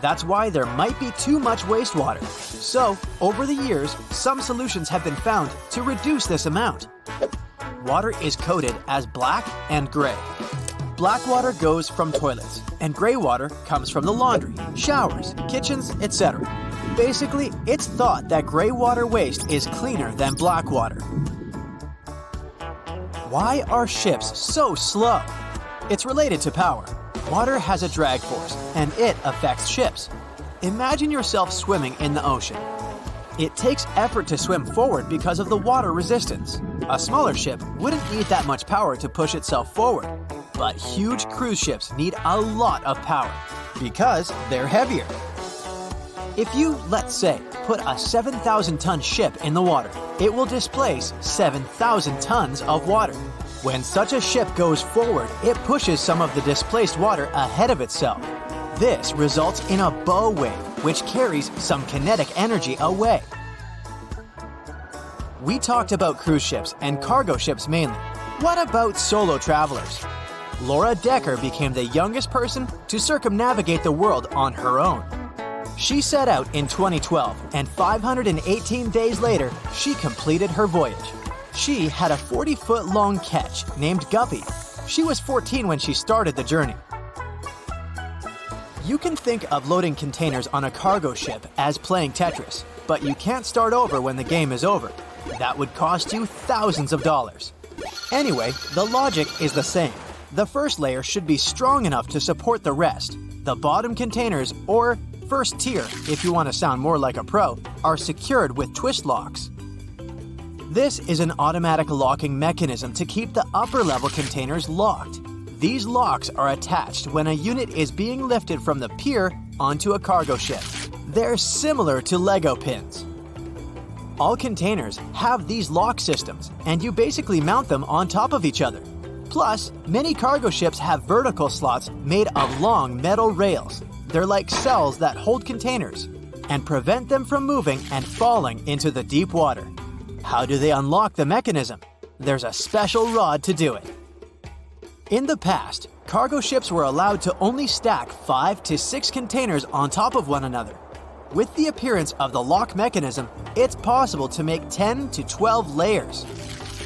That's why there might be too much wastewater. So, over the years, some solutions have been found to reduce this amount. Water is coded as black and gray. Black water goes from toilets, and gray water comes from the laundry, showers, kitchens, etc. Basically, it's thought that gray water waste is cleaner than black water. Why are ships so slow? It's related to power. Water has a drag force, and it affects ships. Imagine yourself swimming in the ocean. It takes effort to swim forward because of the water resistance. A smaller ship wouldn't need that much power to push itself forward. But huge cruise ships need a lot of power because they're heavier. If you, let's say, put a 7,000-ton ship in the water, it will displace 7,000 tons of water. When such a ship goes forward, it pushes some of the displaced water ahead of itself. This results in a bow wave, which carries some kinetic energy away. We talked about cruise ships and cargo ships mainly. What about solo travelers? Laura Decker became the youngest person to circumnavigate the world on her own. She set out in 2012, and 518 days later, she completed her voyage. She had a 40-foot-long ketch named Guppy. She was 14 when she started the journey. You can think of loading containers on a cargo ship as playing Tetris, but you can't start over when the game is over. That would cost you thousands of dollars. Anyway, the logic is the same. The first layer should be strong enough to support the rest. The bottom containers, or first tier, if you want to sound more like a pro, are secured with twist locks. This is an automatic locking mechanism to keep the upper level containers locked. These locks are attached when a unit is being lifted from the pier onto a cargo ship. They're similar to Lego pins. All containers have these lock systems, and you basically mount them on top of each other. Plus, many cargo ships have vertical slots made of long metal rails. They're like cells that hold containers and prevent them from moving and falling into the deep water. How do they unlock the mechanism? There's a special rod to do it. In the past, cargo ships were allowed to only stack 5 to 6 containers on top of one another. With the appearance of the lock mechanism, it's possible to make 10 to 12 layers.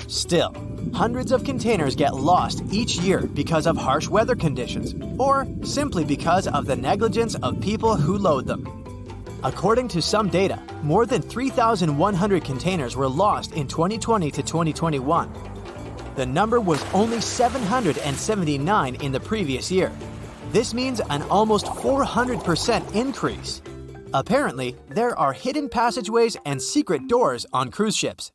Still, hundreds of containers get lost each year because of harsh weather conditions, or simply because of the negligence of people who load them. According to some data, more than 3,100 containers were lost in 2020 to 2021. The number was only 779 in the previous year. This means an almost 400% increase. Apparently, there are hidden passageways and secret doors on cruise ships.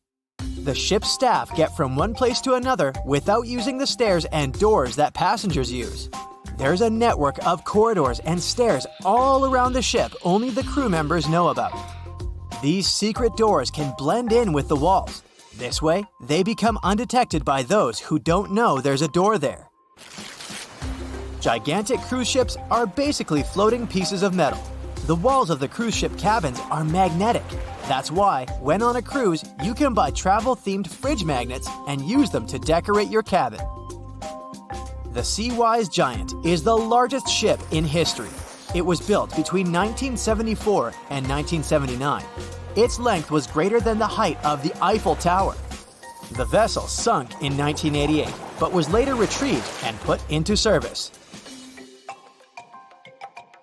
The ship's staff get from one place to another without using the stairs and doors that passengers use. There's a network of corridors and stairs all around the ship only the crew members know about. These secret doors can blend in with the walls. This way, they become undetected by those who don't know there's a door there. Gigantic cruise ships are basically floating pieces of metal. The walls of the cruise ship cabins are magnetic. That's why, when on a cruise, you can buy travel-themed fridge magnets and use them to decorate your cabin. The Seawise Giant is the largest ship in history. It was built between 1974 and 1979. Its length was greater than the height of the Eiffel Tower. The vessel sunk in 1988, but was later retrieved and put into service.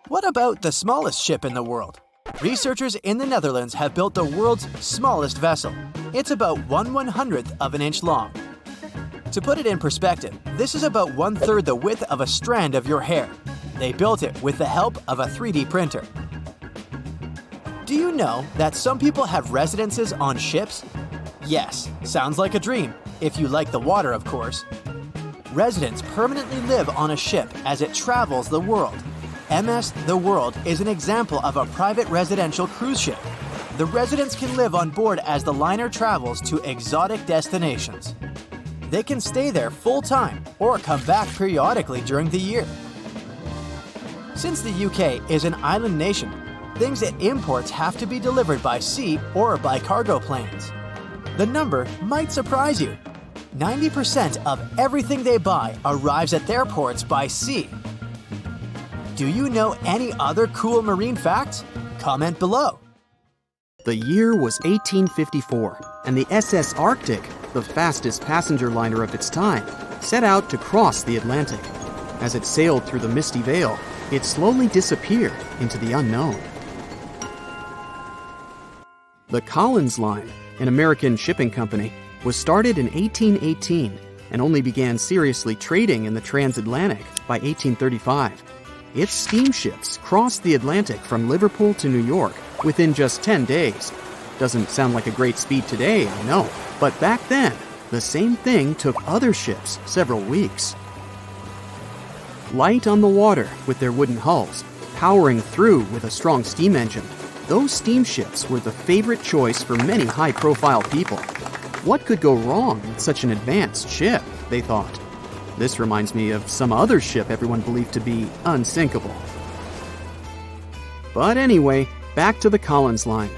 What about the smallest ship in the world? Researchers in the Netherlands have built the world's smallest vessel. It's about 1/100th of an inch long. To put it in perspective, this is about 1/3 the width of a strand of your hair. They built it with the help of a 3D printer. Do you know that some people have residences on ships? Yes, sounds like a dream, if you like the water, of course. Residents permanently live on a ship as it travels the world. MS The World is an example of a private residential cruise ship. The residents can live on board as the liner travels to exotic destinations. They can stay there full-time or come back periodically during the year. Since the UK is an island nation, things it imports have to be delivered by sea or by cargo planes. The number might surprise you. 90% of everything they buy arrives at their ports by sea. Do you know any other cool marine facts? Comment below. The year was 1854, and the SS Arctic, the fastest passenger liner of its time, set out to cross the Atlantic. As it sailed through the misty veil, it slowly disappeared into the unknown. The Collins Line, an American shipping company, was started in 1818 and only began seriously trading in the transatlantic by 1835. Its steamships crossed the Atlantic from Liverpool to New York within just 10 days. Doesn't sound like a great speed today, I know, but back then, the same thing took other ships several weeks. Light on the water with their wooden hulls, powering through with a strong steam engine, those steamships were the favorite choice for many high-profile people. What could go wrong with such an advanced ship, they thought. This reminds me of some other ship everyone believed to be unsinkable. But anyway, back to the Collins Line.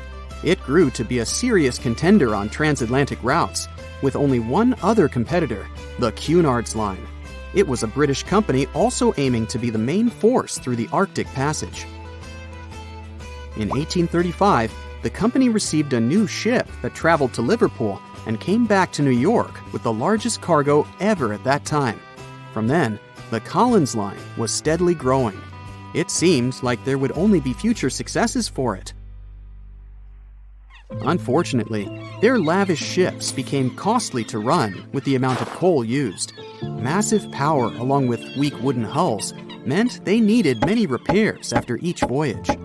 It grew to be a serious contender on transatlantic routes, with only one other competitor, the Cunard's Line. It was a British company also aiming to be the main force through the Arctic Passage. In 1835, the company received a new ship that traveled to Liverpool and came back to New York with the largest cargo ever at that time. From then, the Collins Line was steadily growing. It seemed like there would only be future successes for it. Unfortunately, their lavish ships became costly to run with the amount of coal used. Massive power along with weak wooden hulls meant they needed many repairs after each voyage.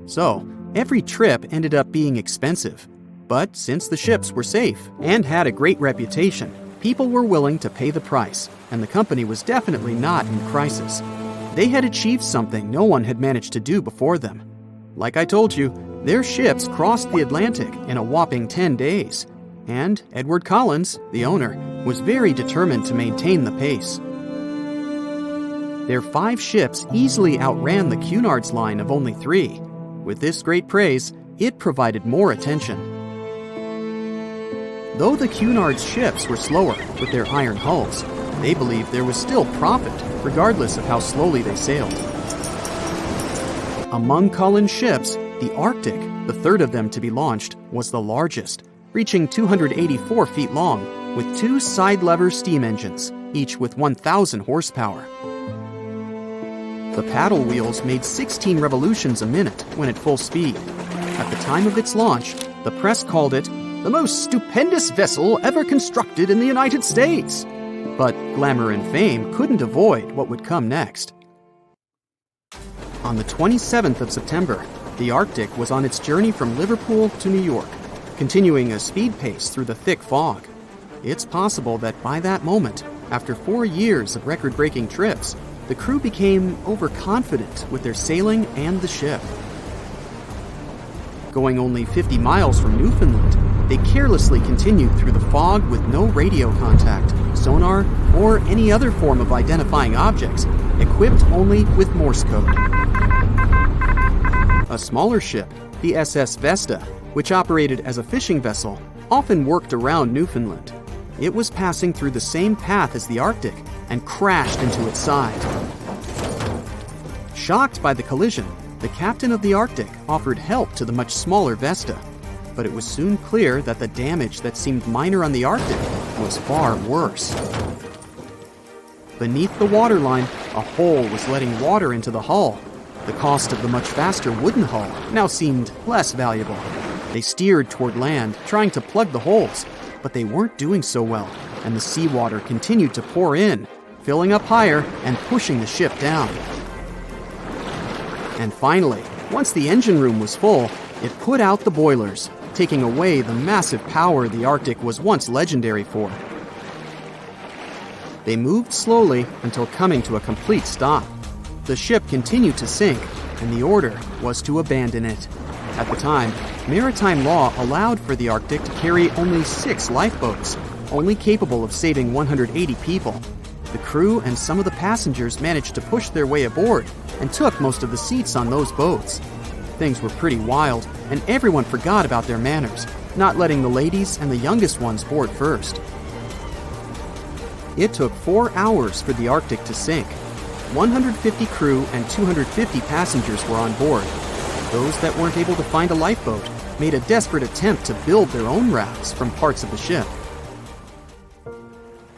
So, every trip ended up being expensive. But since the ships were safe and had a great reputation, people were willing to pay the price, and the company was definitely not in crisis. They had achieved something no one had managed to do before them. Like I told you, their ships crossed the Atlantic in a whopping 10 days, and Edward Collins, the owner, was very determined to maintain the pace. Their 5 ships easily outran the Cunard's Line of only 3. With this great praise, it provided more attention. Though the Cunard's ships were slower with their iron hulls, they believed there was still profit, regardless of how slowly they sailed. Among Collins' ships, the Arctic, the third of them to be launched, was the largest, reaching 284 feet long, with 2 side-lever steam engines, each with 1,000 horsepower. The paddle wheels made 16 revolutions a minute when at full speed. At the time of its launch, the press called it the most stupendous vessel ever constructed in the United States. But glamour and fame couldn't avoid what would come next. On the 27th of September, the Arctic was on its journey from Liverpool to New York, continuing a speed pace through the thick fog. It's possible that by that moment, after 4 years of record-breaking trips, the crew became overconfident with their sailing and the ship. Going only 50 miles from Newfoundland, they carelessly continued through the fog with no radio contact, sonar, or any other form of identifying objects, equipped only with Morse code. A smaller ship, the SS Vesta, which operated as a fishing vessel, often worked around Newfoundland. It was passing through the same path as the Arctic and crashed into its side. Shocked by the collision, the captain of the Arctic offered help to the much smaller Vesta, but it was soon clear that the damage that seemed minor on the Arctic was far worse. Beneath the waterline, a hole was letting water into the hull. The cost of the much faster wooden hull now seemed less valuable. They steered toward land, trying to plug the holes, but they weren't doing so well, and the seawater continued to pour in, filling up higher and pushing the ship down. And finally, once the engine room was full, it put out the boilers, taking away the massive power the Arctic was once legendary for. They moved slowly until coming to a complete stop. The ship continued to sink, and the order was to abandon it. At the time, maritime law allowed for the Arctic to carry only 6 lifeboats, only capable of saving 180 people. The crew and some of the passengers managed to push their way aboard and took most of the seats on those boats. Things were pretty wild, and everyone forgot about their manners, not letting the ladies and the youngest ones board first. It took 4 hours for the Arctic to sink. 150 crew and 250 passengers were on board. Those that weren't able to find a lifeboat made a desperate attempt to build their own rafts from parts of the ship.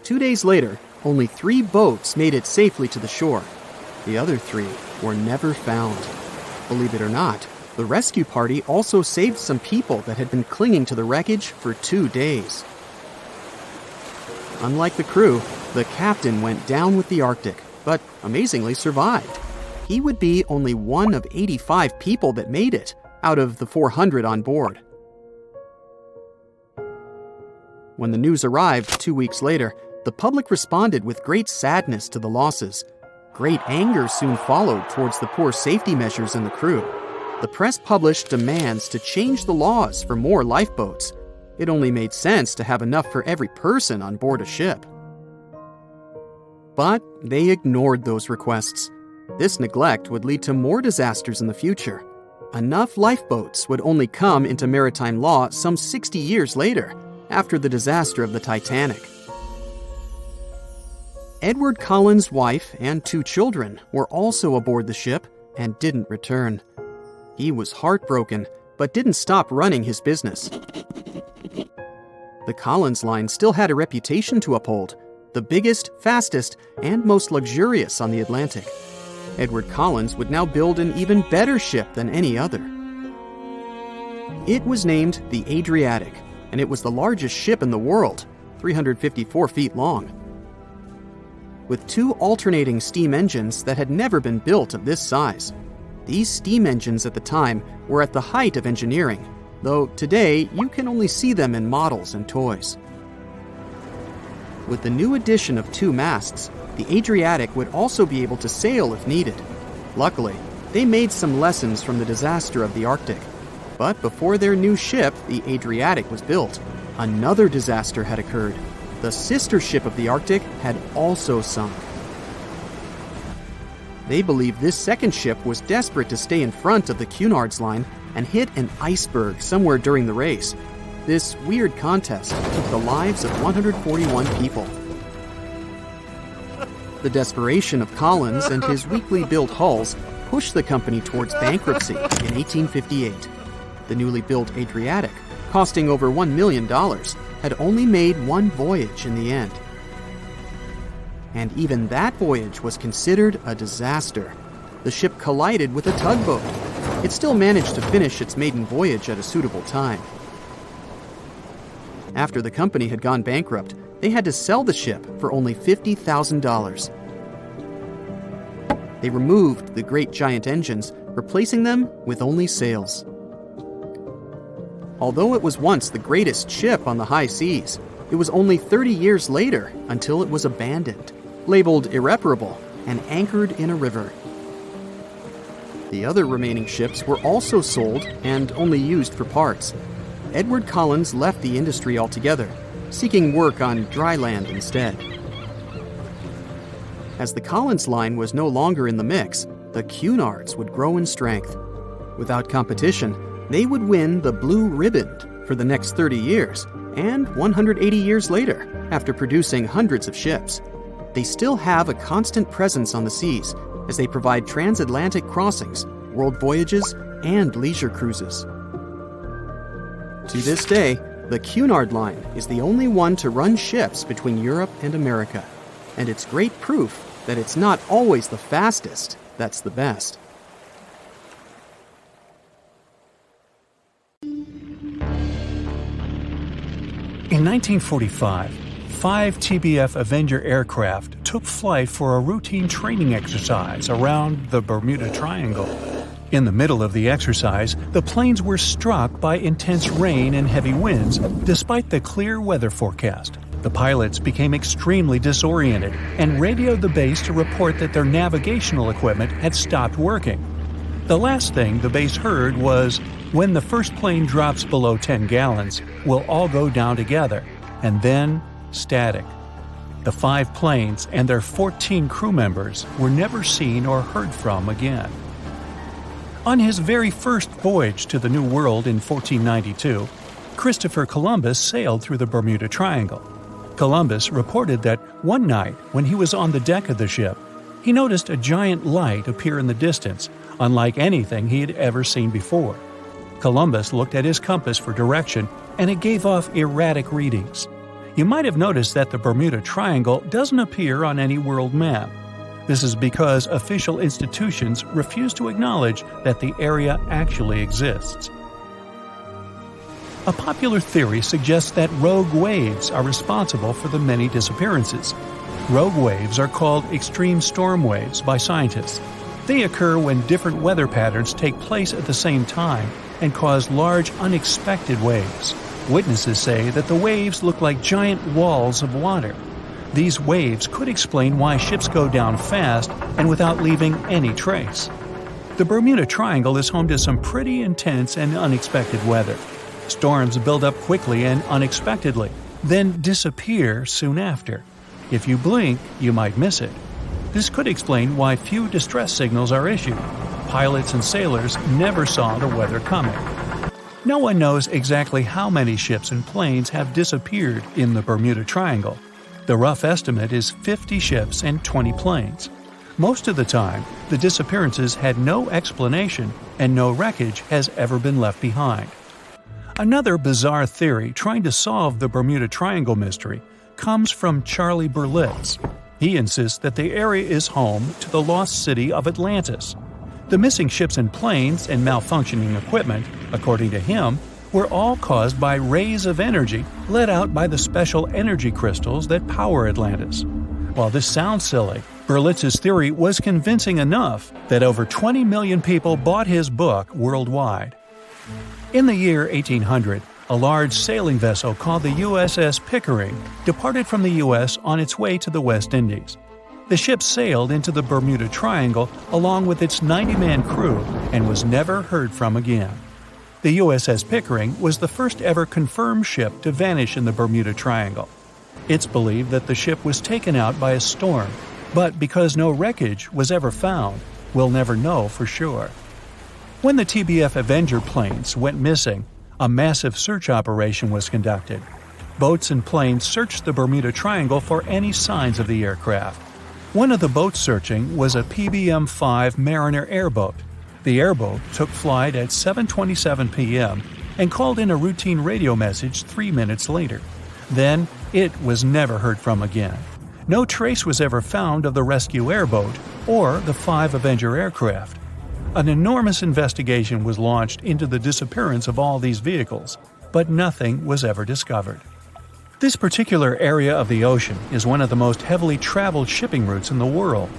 2 days later, only 3 boats made it safely to the shore. The other 3 were never found. Believe it or not, the rescue party also saved some people that had been clinging to the wreckage for 2 days. Unlike the crew, the captain went down with the Arctic, but amazingly survived. He would be only one of 85 people that made it, out of the 400 on board. When the news arrived 2 weeks later, the public responded with great sadness to the losses. Great anger soon followed towards the poor safety measures in the crew. The press published demands to change the laws for more lifeboats. It only made sense to have enough for every person on board a ship. But they ignored those requests. This neglect would lead to more disasters in the future. Enough lifeboats would only come into maritime law some 60 years later, after the disaster of the Titanic. Edward Collins' wife and 2 children were also aboard the ship and didn't return. He was heartbroken, but didn't stop running his business. The Collins line still had a reputation to uphold, the biggest, fastest, and most luxurious on the Atlantic. Edward Collins would now build an even better ship than any other. It was named the Adriatic, and it was the largest ship in the world, 354 feet long. With 2 alternating steam engines that had never been built of this size. These steam engines at the time were at the height of engineering, though today you can only see them in models and toys. With the new addition of 2 masts, the Adriatic would also be able to sail if needed. Luckily, they made some lessons from the disaster of the Arctic. But before their new ship, the Adriatic, was built, another disaster had occurred. The sister ship of the Arctic had also sunk. They believed this second ship was desperate to stay in front of the Cunard's line and hit an iceberg somewhere during the race. This weird contest took the lives of 141 people. The desperation of Collins and his weakly built hulls pushed the company towards bankruptcy in 1858. The newly built Adriatic, costing over $1 million, had only made 1 voyage in the end. And even that voyage was considered a disaster. The ship collided with a tugboat. It still managed to finish its maiden voyage at a suitable time. After the company had gone bankrupt, they had to sell the ship for only $50,000. They removed the great giant engines, replacing them with only sails. Although it was once the greatest ship on the high seas, it was only 30 years later until it was abandoned, labeled irreparable, and anchored in a river. The other remaining ships were also sold and only used for parts. Edward Collins left the industry altogether, seeking work on dry land instead. As the Collins line was no longer in the mix, the Cunards would grow in strength. Without competition, they would win the Blue Riband for the next 30 years, and 180 years later, after producing hundreds of ships. They still have a constant presence on the seas as they provide transatlantic crossings, world voyages, and leisure cruises. To this day, the Cunard Line is the only one to run ships between Europe and America, and it's great proof that it's not always the fastest that's the best. In 1945, 5 TBF Avenger aircraft took flight for a routine training exercise around the Bermuda Triangle. In the middle of the exercise, the planes were struck by intense rain and heavy winds, despite the clear weather forecast. The pilots became extremely disoriented and radioed the base to report that their navigational equipment had stopped working. The last thing the base heard was, "When the first plane drops below 10 gallons, we'll all go down together," and then static. The 5 planes and their 14 crew members were never seen or heard from again. On his very first voyage to the New World in 1492, Christopher Columbus sailed through the Bermuda Triangle. Columbus reported that one night when he was on the deck of the ship, he noticed a giant light appear in the distance, unlike anything he had ever seen before. Columbus looked at his compass for direction, and it gave off erratic readings. You might have noticed that the Bermuda Triangle doesn't appear on any world map. This is because official institutions refuse to acknowledge that the area actually exists. A popular theory suggests that rogue waves are responsible for the many disappearances. Rogue waves are called extreme storm waves by scientists. They occur when different weather patterns take place at the same time and cause large, unexpected waves. Witnesses say that the waves look like giant walls of water. These waves could explain why ships go down fast and without leaving any trace. The Bermuda Triangle is home to some pretty intense and unexpected weather. Storms build up quickly and unexpectedly, then disappear soon after. If you blink, you might miss it. This could explain why few distress signals are issued. Pilots and sailors never saw the weather coming. No one knows exactly how many ships and planes have disappeared in the Bermuda Triangle. The rough estimate is 50 ships and 20 planes. Most of the time, the disappearances had no explanation and no wreckage has ever been left behind. Another bizarre theory trying to solve the Bermuda Triangle mystery comes from Charlie Berlitz. He insists that the area is home to the lost city of Atlantis. The missing ships and planes and malfunctioning equipment, according to him, were all caused by rays of energy let out by the special energy crystals that power Atlantis. While this sounds silly, Berlitz's theory was convincing enough that over 20 million people bought his book worldwide. In the year 1800, a large sailing vessel called the USS Pickering departed from the U.S. on its way to the West Indies. The ship sailed into the Bermuda Triangle along with its 90-man crew and was never heard from again. The USS Pickering was the first ever confirmed ship to vanish in the Bermuda Triangle. It's believed that the ship was taken out by a storm, but because no wreckage was ever found, we'll never know for sure. When the TBF Avenger planes went missing, a massive search operation was conducted. Boats and planes searched the Bermuda Triangle for any signs of the aircraft. One of the boats searching was a PBM-5 Mariner airboat. The airboat took flight at 7:27 p.m. and called in a routine radio message 3 minutes later. Then, it was never heard from again. No trace was ever found of the rescue airboat or the 5 Avenger aircraft. An enormous investigation was launched into the disappearance of all these vehicles, but nothing was ever discovered. This particular area of the ocean is one of the most heavily traveled shipping routes in the world.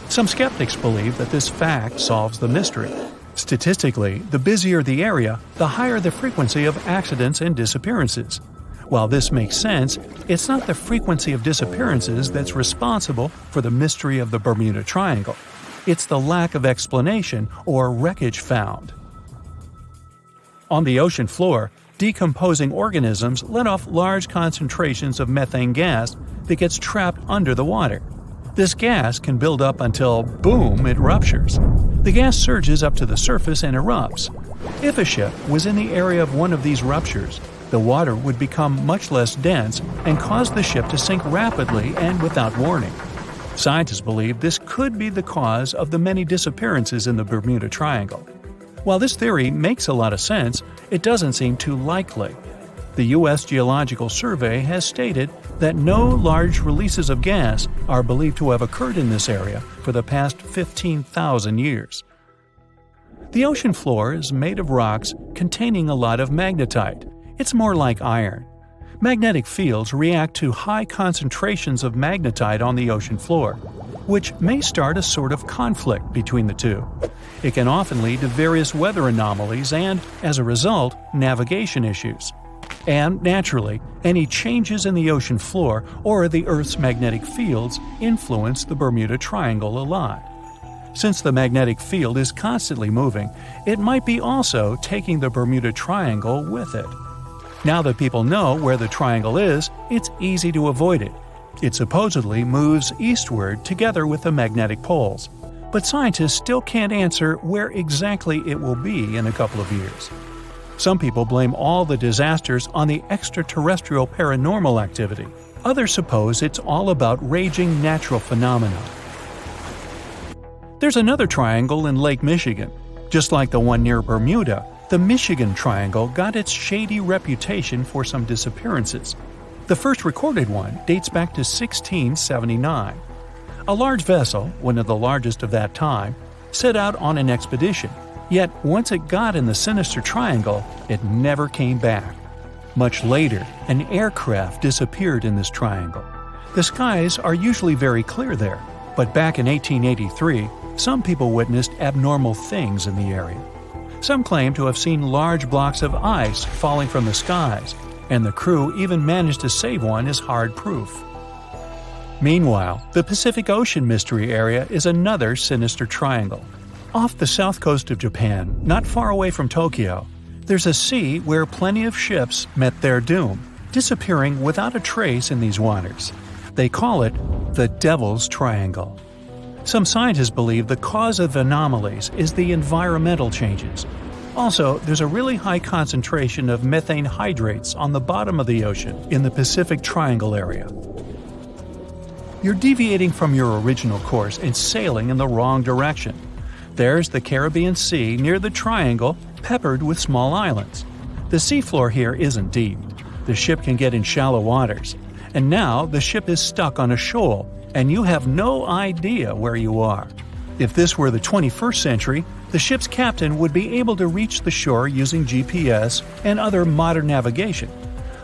Some skeptics believe that this fact solves the mystery. Statistically, the busier the area, the higher the frequency of accidents and disappearances. While this makes sense, it's not the frequency of disappearances that's responsible for the mystery of the Bermuda Triangle. It's the lack of explanation or wreckage found. On the ocean floor, decomposing organisms let off large concentrations of methane gas that gets trapped under the water. This gas can build up until, boom, it ruptures. The gas surges up to the surface and erupts. If a ship was in the area of one of these ruptures, the water would become much less dense and cause the ship to sink rapidly and without warning. Scientists believe this could be the cause of the many disappearances in the Bermuda Triangle. While this theory makes a lot of sense, it doesn't seem too likely. The U.S. Geological Survey has stated that no large releases of gas are believed to have occurred in this area for the past 15,000 years. The ocean floor is made of rocks containing a lot of magnetite. It's more like iron. Magnetic fields react to high concentrations of magnetite on the ocean floor, which may start a sort of conflict between the two. It can often lead to various weather anomalies and, as a result, navigation issues. And, naturally, any changes in the ocean floor or the Earth's magnetic fields influence the Bermuda Triangle a lot. Since the magnetic field is constantly moving, it might be also taking the Bermuda Triangle with it. Now that people know where the triangle is, it's easy to avoid it. It supposedly moves eastward together with the magnetic poles, but scientists still can't answer where exactly it will be in a couple of years. Some people blame all the disasters on the extraterrestrial paranormal activity. Others suppose it's all about raging natural phenomena. There's another triangle in Lake Michigan. Just like the one near Bermuda, the Michigan Triangle got its shady reputation for some disappearances. The first recorded one dates back to 1679. A large vessel, one of the largest of that time, set out on an expedition. Yet, once it got in the sinister triangle, it never came back. Much later, an aircraft disappeared in this triangle. The skies are usually very clear there, but back in 1883, some people witnessed abnormal things in the area. Some claim to have seen large blocks of ice falling from the skies, and the crew even managed to save one as hard proof. Meanwhile, the Pacific Ocean Mystery Area is another sinister triangle. Off the south coast of Japan, not far away from Tokyo, there's a sea where plenty of ships met their doom, disappearing without a trace in these waters. They call it the Devil's Triangle. Some scientists believe the cause of anomalies is the environmental changes. Also, there's a really high concentration of methane hydrates on the bottom of the ocean in the Pacific Triangle area. You're deviating from your original course and sailing in the wrong direction. There's the Caribbean Sea near the triangle, peppered with small islands. The seafloor here isn't deep. The ship can get in shallow waters. And now the ship is stuck on a shoal, and you have no idea where you are. If this were the 21st century, the ship's captain would be able to reach the shore using GPS and other modern navigation.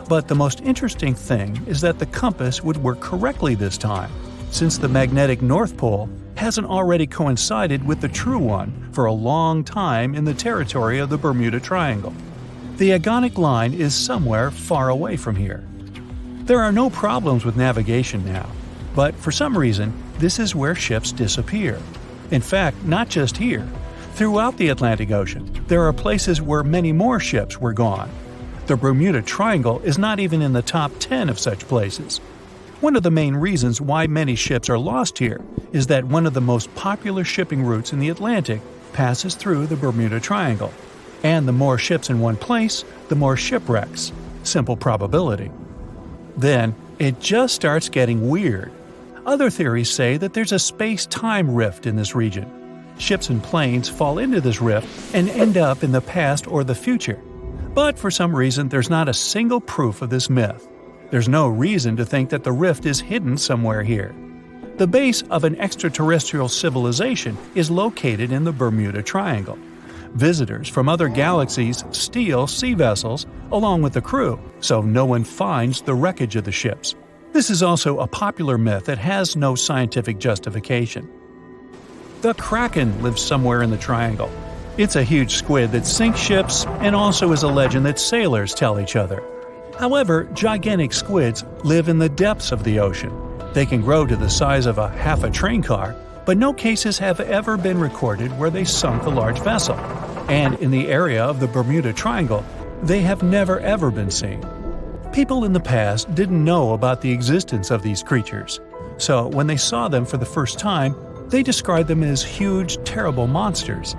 But the most interesting thing is that the compass would work correctly this time, since the magnetic North Pole hasn't already coincided with the true one for a long time in the territory of the Bermuda Triangle. The agonic line is somewhere far away from here. There are no problems with navigation now, but for some reason, this is where ships disappear. In fact, not just here. Throughout the Atlantic Ocean, there are places where many more ships were gone. The Bermuda Triangle is not even in the top 10 of such places. One of the main reasons why many ships are lost here is that one of the most popular shipping routes in the Atlantic passes through the Bermuda Triangle. And the more ships in one place, the more shipwrecks. Simple probability. Then, it just starts getting weird. Other theories say that there's a space-time rift in this region. Ships and planes fall into this rift and end up in the past or the future. But for some reason, there's not a single proof of this myth. There's no reason to think that the rift is hidden somewhere here. The base of an extraterrestrial civilization is located in the Bermuda Triangle. Visitors from other galaxies steal sea vessels along with the crew, so no one finds the wreckage of the ships. This is also a popular myth that has no scientific justification. The Kraken lives somewhere in the triangle. It's a huge squid that sinks ships and also is a legend that sailors tell each other. However, gigantic squids live in the depths of the ocean. They can grow to the size of half a train car, but no cases have ever been recorded where they sunk a large vessel. And in the area of the Bermuda Triangle, they have never ever been seen. People in the past didn't know about the existence of these creatures, so when they saw them for the first time, they described them as huge, terrible monsters.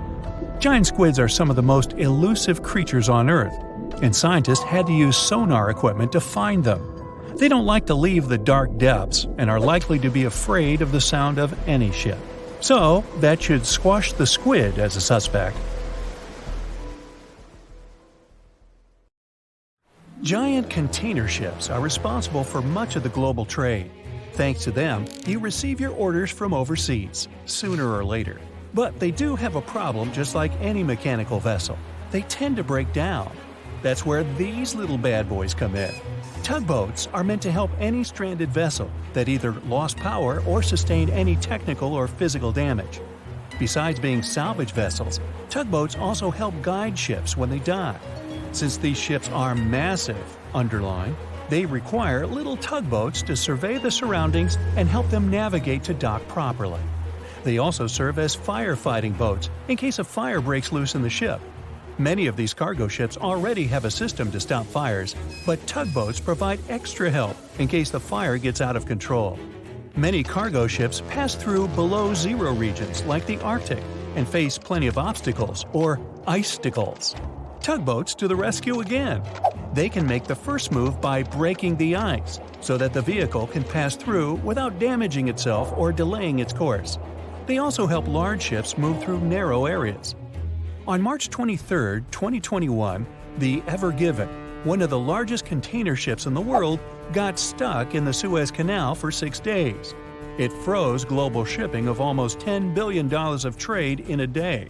Giant squids are some of the most elusive creatures on Earth, and scientists had to use sonar equipment to find them. They don't like to leave the dark depths and are likely to be afraid of the sound of any ship. So, that should squash the squid as a suspect. Giant container ships are responsible for much of the global trade. Thanks to them, you receive your orders from overseas, sooner or later. But they do have a problem just like any mechanical vessel. They tend to break down. That's where these little bad boys come in. Tugboats are meant to help any stranded vessel that either lost power or sustained any technical or physical damage. Besides being salvage vessels, tugboats also help guide ships when they dock. Since these ships are massive, underline, they require little tugboats to survey the surroundings and help them navigate to dock properly. They also serve as firefighting boats in case a fire breaks loose in the ship. Many of these cargo ships already have a system to stop fires, but tugboats provide extra help in case the fire gets out of control. Many cargo ships pass through below-zero regions like the Arctic and face plenty of obstacles, or icicles. Tugboats to the rescue again. They can make the first move by breaking the ice so that the vehicle can pass through without damaging itself or delaying its course. They also help large ships move through narrow areas. On March 23, 2021, the Ever Given, one of the largest container ships in the world, got stuck in the Suez Canal for 6 days. It froze global shipping of almost $10 billion of trade in a day.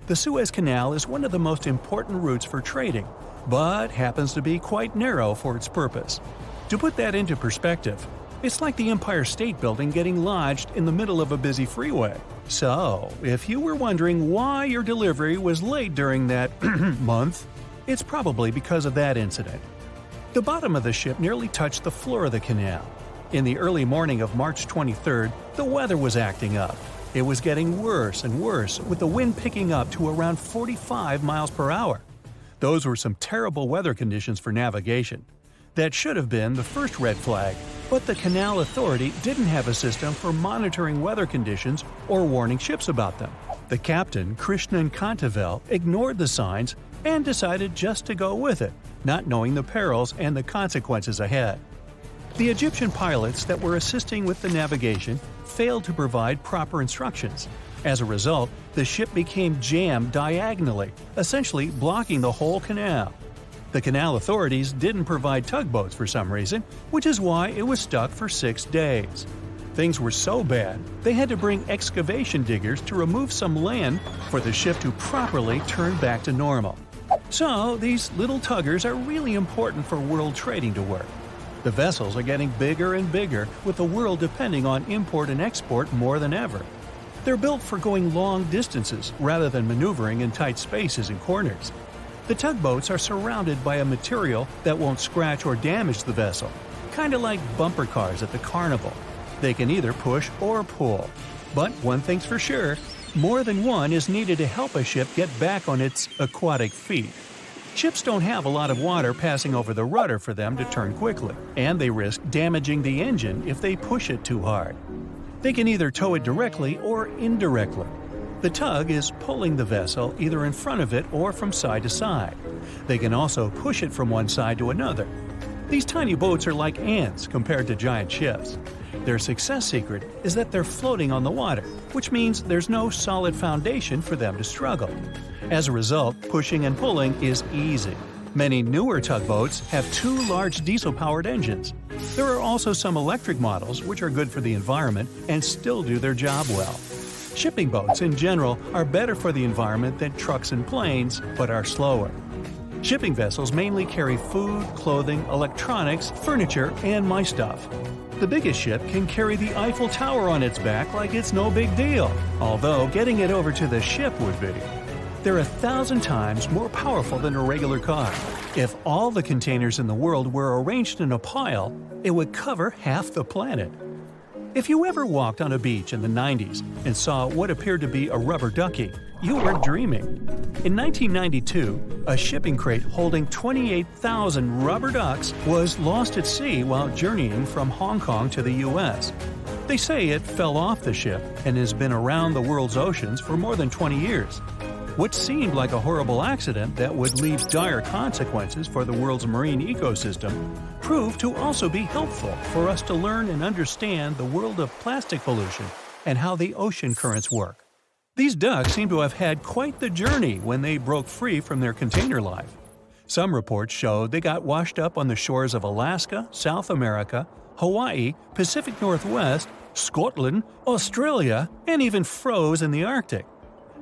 The Suez Canal is one of the most important routes for trading, but happens to be quite narrow for its purpose. To put that into perspective, it's like the Empire State Building getting lodged in the middle of a busy freeway. So, if you were wondering why your delivery was late during that month, it's probably because of that incident. The bottom of the ship nearly touched the floor of the canal. In the early morning of March 23rd, the weather was acting up. It was getting worse and worse, with the wind picking up to around 45 miles per hour. Those were some terrible weather conditions for navigation. That should have been the first red flag, but the Canal Authority didn't have a system for monitoring weather conditions or warning ships about them. The captain, Krishnan Kantavel, ignored the signs and decided just to go with it, not knowing the perils and the consequences ahead. The Egyptian pilots that were assisting with the navigation failed to provide proper instructions. As a result, the ship became jammed diagonally, essentially blocking the whole canal. The canal authorities didn't provide tugboats for some reason, which is why it was stuck for 6 days. Things were so bad, they had to bring excavation diggers to remove some land for the ship to properly turn back to normal. So, these little tuggers are really important for world trading to work. The vessels are getting bigger and bigger, with the world depending on import and export more than ever. They're built for going long distances rather than maneuvering in tight spaces and corners. The tugboats are surrounded by a material that won't scratch or damage the vessel, kind of like bumper cars at the carnival. They can either push or pull. But one thing's for sure, more than one is needed to help a ship get back on its aquatic feet. Ships don't have a lot of water passing over the rudder for them to turn quickly, and they risk damaging the engine if they push it too hard. They can either tow it directly or indirectly. The tug is pulling the vessel either in front of it or from side to side. They can also push it from one side to another. These tiny boats are like ants compared to giant ships. Their success secret is that they're floating on the water, which means there's no solid foundation for them to struggle. As a result, pushing and pulling is easy. Many newer tugboats have 2 large diesel-powered engines. There are also some electric models which are good for the environment and still do their job well. Shipping boats in general are better for the environment than trucks and planes, but are slower. Shipping vessels mainly carry food, clothing, electronics, furniture, and my stuff. The biggest ship can carry the Eiffel Tower on its back like it's no big deal, although getting it over to the ship would be. They're 1,000 times more powerful than a regular car. If all the containers in the world were arranged in a pile, it would cover half the planet. If you ever walked on a beach in the 90s and saw what appeared to be a rubber ducky, you were dreaming. In 1992, a shipping crate holding 28,000 rubber ducks was lost at sea while journeying from Hong Kong to the U.S. They say it fell off the ship and has been around the world's oceans for more than 20 years. What seemed like a horrible accident that would leave dire consequences for the world's marine ecosystem proved to also be helpful for us to learn and understand the world of plastic pollution and how the ocean currents work. These ducks seem to have had quite the journey when they broke free from their container life. Some reports showed they got washed up on the shores of Alaska, South America, Hawaii, Pacific Northwest, Scotland, Australia, and even froze in the Arctic.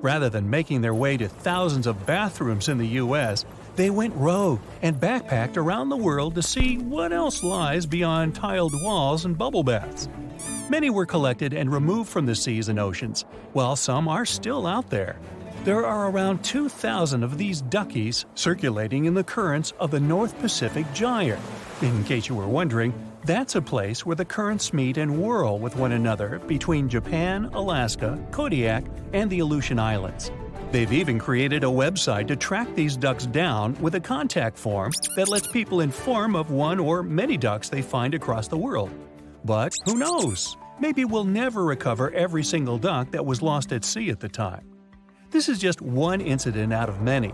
Rather than making their way to thousands of bathrooms in the U.S., they went rogue and backpacked around the world to see what else lies beyond tiled walls and bubble baths. Many were collected and removed from the seas and oceans, while some are still out there. There are around 2,000 of these duckies circulating in the currents of the North Pacific Gyre. In case you were wondering, that's a place where the currents meet and whirl with one another between Japan, Alaska, Kodiak, and the Aleutian Islands. They've even created a website to track these ducks down with a contact form that lets people inform of one or many ducks they find across the world. But who knows? Maybe we'll never recover every single duck that was lost at sea at the time. This is just one incident out of many.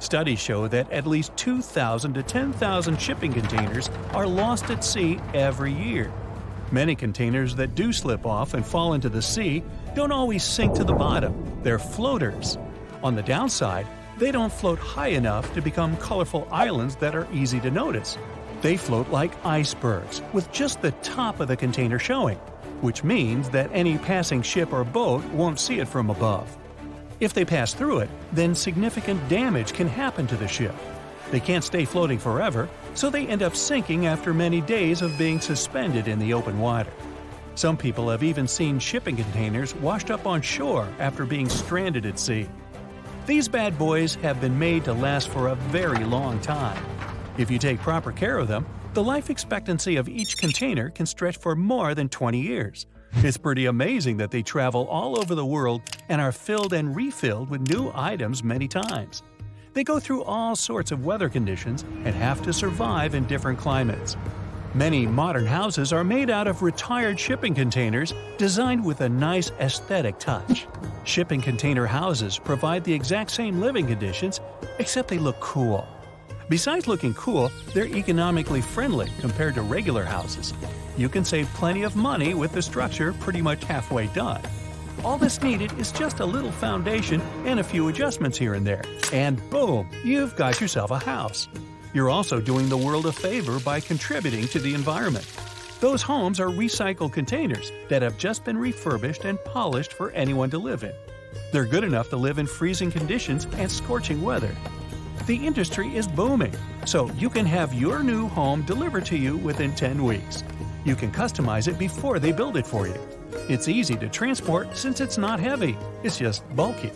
Studies show that at least 2,000 to 10,000 shipping containers are lost at sea every year. Many containers that do slip off and fall into the sea don't always sink to the bottom. They're floaters. On the downside, they don't float high enough to become colorful islands that are easy to notice. They float like icebergs, with just the top of the container showing, which means that any passing ship or boat won't see it from above. If they pass through it, then significant damage can happen to the ship. They can't stay floating forever, so they end up sinking after many days of being suspended in the open water. Some people have even seen shipping containers washed up on shore after being stranded at sea. These bad boys have been made to last for a very long time. If you take proper care of them, the life expectancy of each container can stretch for more than 20 years. It's pretty amazing that they travel all over the world and are filled and refilled with new items many times. They go through all sorts of weather conditions and have to survive in different climates. Many modern houses are made out of retired shipping containers designed with a nice aesthetic touch. Shipping container houses provide the exact same living conditions, except they look cool. Besides looking cool, they're economically friendly compared to regular houses. You can save plenty of money with the structure pretty much halfway done. All that's needed is just a little foundation and a few adjustments here and there, and boom, you've got yourself a house. You're also doing the world a favor by contributing to the environment. Those homes are recycled containers that have just been refurbished and polished for anyone to live in. They're good enough to live in freezing conditions and scorching weather. The industry is booming, so you can have your new home delivered to you within 10 weeks. You can customize it before they build it for you. It's easy to transport since it's not heavy, it's just bulky.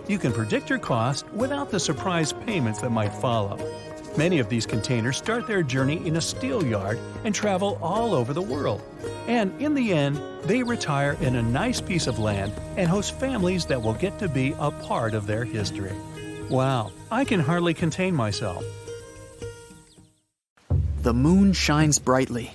You can predict your cost without the surprise payments that might follow. Many of these containers start their journey in a steel yard and travel all over the world. And in the end, they retire in a nice piece of land and host families that will get to be a part of their history. Wow, I can hardly contain myself. The moon shines brightly.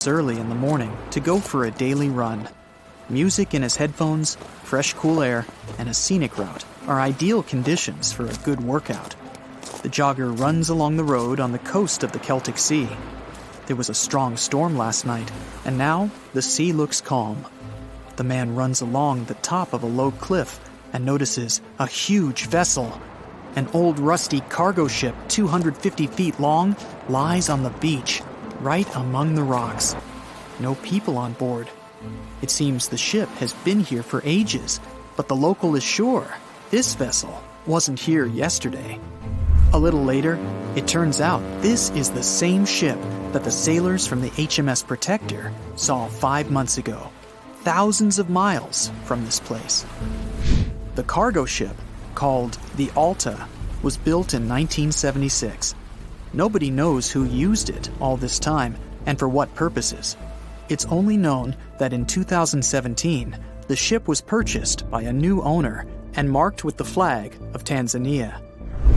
early in the morning to go for a daily run. Music in his headphones, fresh cool air, and a scenic route are ideal conditions for a good workout. The jogger runs along the road on the coast of the Celtic Sea. There was a strong storm last night, and now the sea looks calm. The man runs along the top of a low cliff and notices a huge vessel. An old rusty cargo ship 250 feet long lies on the beach, right among the rocks. No people on board. It seems the ship has been here for ages, but the local is sure this vessel wasn't here yesterday. A little later, it turns out this is the same ship that the sailors from the HMS Protector saw 5 months ago, thousands of miles from this place. The cargo ship, called the Alta, was built in 1976. Nobody knows who used it all this time and for what purposes. It's only known that in 2017, the ship was purchased by a new owner and marked with the flag of Tanzania.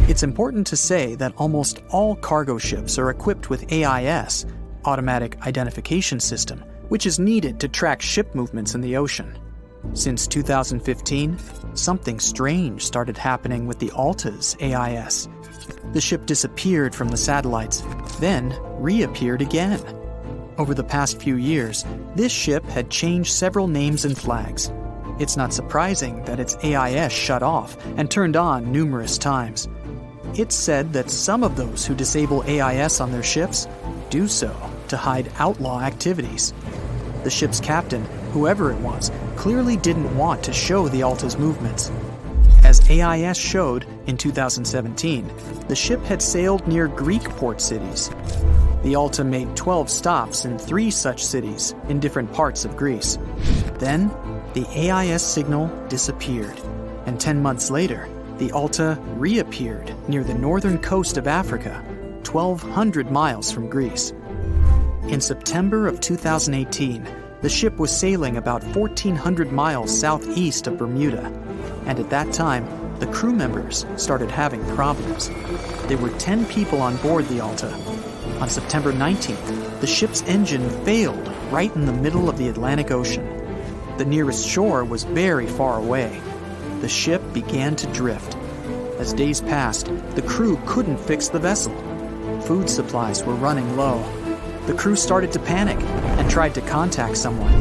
It's important to say that almost all cargo ships are equipped with AIS, Automatic Identification System, which is needed to track ship movements in the ocean. Since 2015, something strange started happening with the Alta's AIS. The ship disappeared from the satellites, then reappeared again. Over the past few years, this ship had changed several names and flags. It's not surprising that its AIS shut off and turned on numerous times. It's said that some of those who disable AIS on their ships do so to hide outlaw activities. The ship's captain, whoever it was, clearly didn't want to show the Alta's movements. As AIS showed in 2017, the ship had sailed near Greek port cities. The Alta made 12 stops in 3 such cities in different parts of Greece. Then, the AIS signal disappeared, and 10 months later, the Alta reappeared near the northern coast of Africa, 1,200 miles from Greece. In September of 2018, the ship was sailing about 1,400 miles southeast of Bermuda, and at that time, the crew members started having problems. There were 10 people on board the Alta. On September 19th, the ship's engine failed right in the middle of the Atlantic Ocean. The nearest shore was very far away. The ship began to drift. As days passed, the crew couldn't fix the vessel. Food supplies were running low. The crew started to panic and tried to contact someone.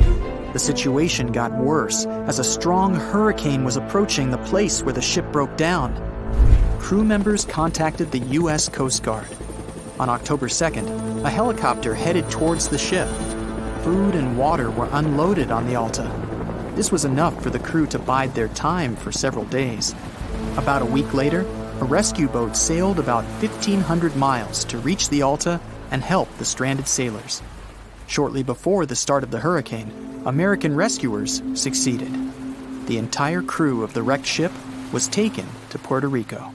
The situation got worse as a strong hurricane was approaching the place where the ship broke down. Crew members contacted the U.S. Coast Guard. On October 2nd, a helicopter headed towards the ship. Food and water were unloaded on the Alta. This was enough for the crew to bide their time for several days. About a week later, a rescue boat sailed about 1,500 miles to reach the Alta and help the stranded sailors. Shortly before the start of the hurricane, American rescuers succeeded. The entire crew of the wrecked ship was taken to Puerto Rico.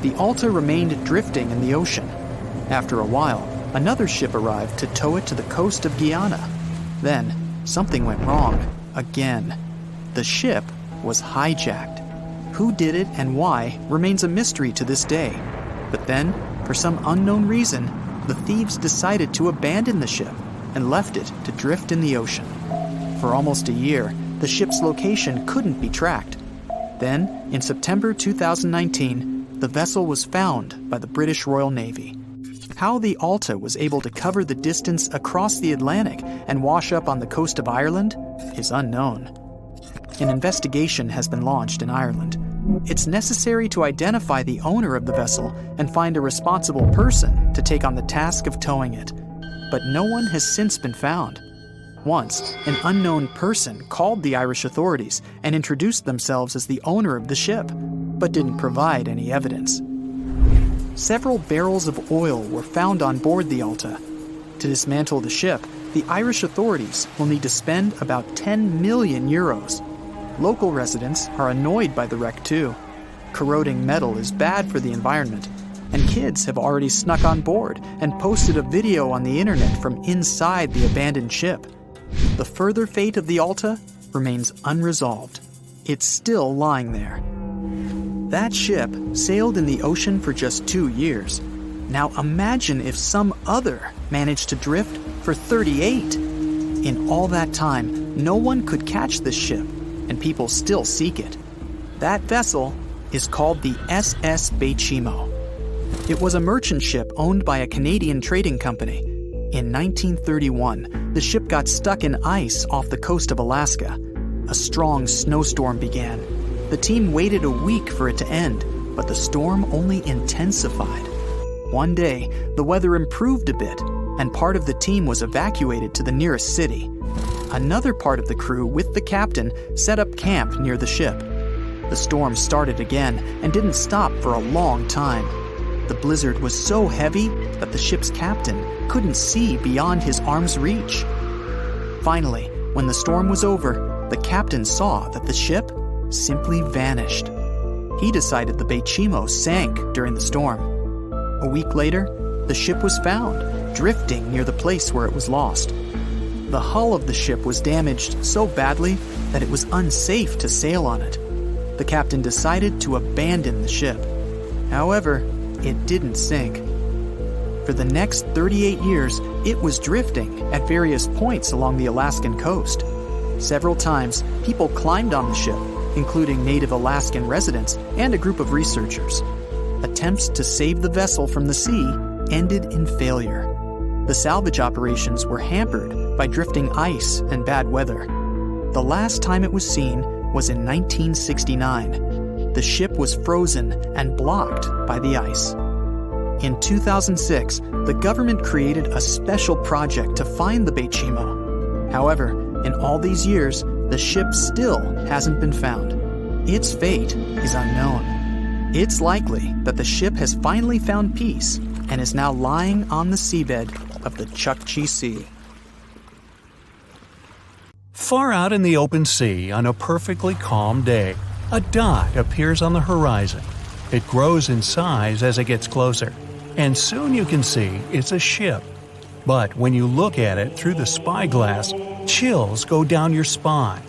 The Alta remained drifting in the ocean. After a while, another ship arrived to tow it to the coast of Guyana. Then, something went wrong again. The ship was hijacked. Who did it and why remains a mystery to this day. But then, for some unknown reason, the thieves decided to abandon the ship and left it to drift in the ocean. For almost a year, the ship's location couldn't be tracked. Then, in September 2019, the vessel was found by the British Royal Navy. How the Alta was able to cover the distance across the Atlantic and wash up on the coast of Ireland is unknown. An investigation has been launched in Ireland. It's necessary to identify the owner of the vessel and find a responsible person to take on the task of towing it. But no one has since been found. Once, an unknown person called the Irish authorities and introduced themselves as the owner of the ship, but didn't provide any evidence. Several barrels of oil were found on board the Alta. To dismantle the ship, the Irish authorities will need to spend about 10 million euros. Local residents are annoyed by the wreck too. Corroding metal is bad for the environment, and kids have already snuck on board and posted a video on the internet from inside the abandoned ship. The further fate of the Alta remains unresolved. It's still lying there. That ship sailed in the ocean for just 2 years. Now imagine if some other managed to drift for 38. In all that time, no one could catch this ship, and people still seek it. That vessel is called the SS Beichimo. It was a merchant ship owned by a Canadian trading company. In 1931, the ship got stuck in ice off the coast of Alaska. A strong snowstorm began. The team waited a week for it to end, but the storm only intensified. One day, the weather improved a bit, and part of the team was evacuated to the nearest city. Another part of the crew, with the captain, set up camp near the ship. The storm started again and didn't stop for a long time. The blizzard was so heavy that the ship's captain couldn't see beyond his arm's reach. Finally, when the storm was over, the captain saw that the ship simply vanished. He decided the Beichimo sank during the storm. A week later, the ship was found, drifting near the place where it was lost. The hull of the ship was damaged so badly that it was unsafe to sail on it. The captain decided to abandon the ship. However, it didn't sink. For the next 38 years, it was drifting at various points along the Alaskan coast. Several times, people climbed on the ship, including native Alaskan residents and a group of researchers. Attempts to save the vessel from the sea ended in failure. The salvage operations were hampered by drifting ice and bad weather. The last time it was seen was in 1969. The ship was frozen and blocked by the ice. In 2006, the government created a special project to find the Beichimo. However, in all these years, the ship still hasn't been found. Its fate is unknown. It's likely that the ship has finally found peace and is now lying on the seabed of the Chukchi Sea. Far out in the open sea on a perfectly calm day, a dot appears on the horizon. It grows in size as it gets closer, and soon you can see it's a ship. But when you look at it through the spyglass, chills go down your spine.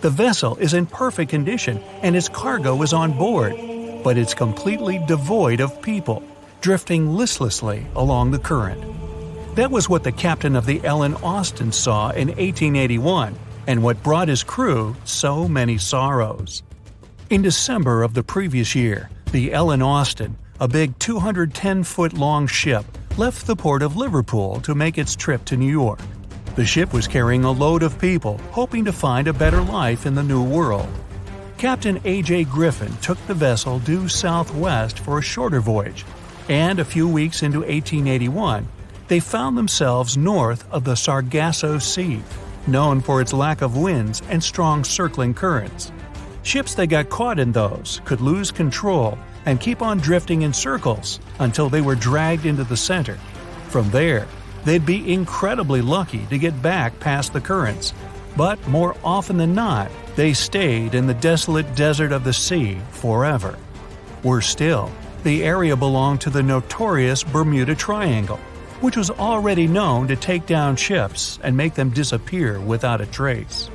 The vessel is in perfect condition and its cargo is on board, but it's completely devoid of people, drifting listlessly along the current. That was what the captain of the Ellen Austin saw in 1881, and what brought his crew so many sorrows. In December of the previous year, the Ellen Austin, a big 210-foot-long ship, left the port of Liverpool to make its trip to New York. The ship was carrying a load of people hoping to find a better life in the New World. Captain A.J. Griffin took the vessel due southwest for a shorter voyage, and a few weeks into 1881, they found themselves north of the Sargasso Sea, known for its lack of winds and strong circling currents. Ships that got caught in those could lose control and keep on drifting in circles until they were dragged into the center. From there, they'd be incredibly lucky to get back past the currents, but more often than not, they stayed in the desolate desert of the sea forever. Worse still, the area belonged to the notorious Bermuda Triangle, which was already known to take down ships and make them disappear without a trace.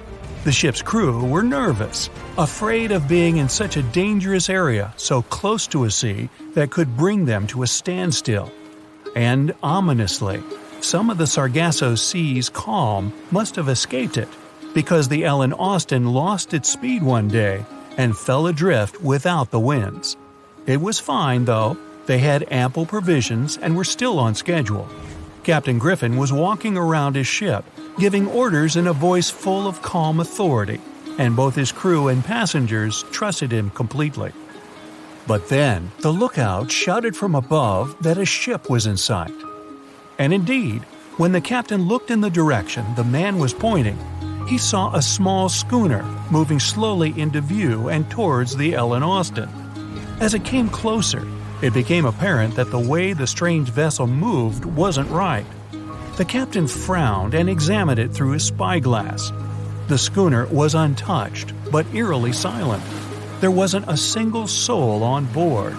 The ship's crew were nervous, afraid of being in such a dangerous area so close to a sea that could bring them to a standstill. And ominously, some of the Sargasso Sea's calm must have escaped it, because the Ellen Austin lost its speed one day and fell adrift without the winds. It was fine, though. They had ample provisions and were still on schedule. Captain Griffin was walking around his ship, giving orders in a voice full of calm authority, and both his crew and passengers trusted him completely. But then, the lookout shouted from above that a ship was in sight. And indeed, when the captain looked in the direction the man was pointing, he saw a small schooner moving slowly into view and towards the Ellen Austin. As it came closer, it became apparent that the way the strange vessel moved wasn't right. The captain frowned and examined it through his spyglass. The schooner was untouched, but eerily silent. There wasn't a single soul on board.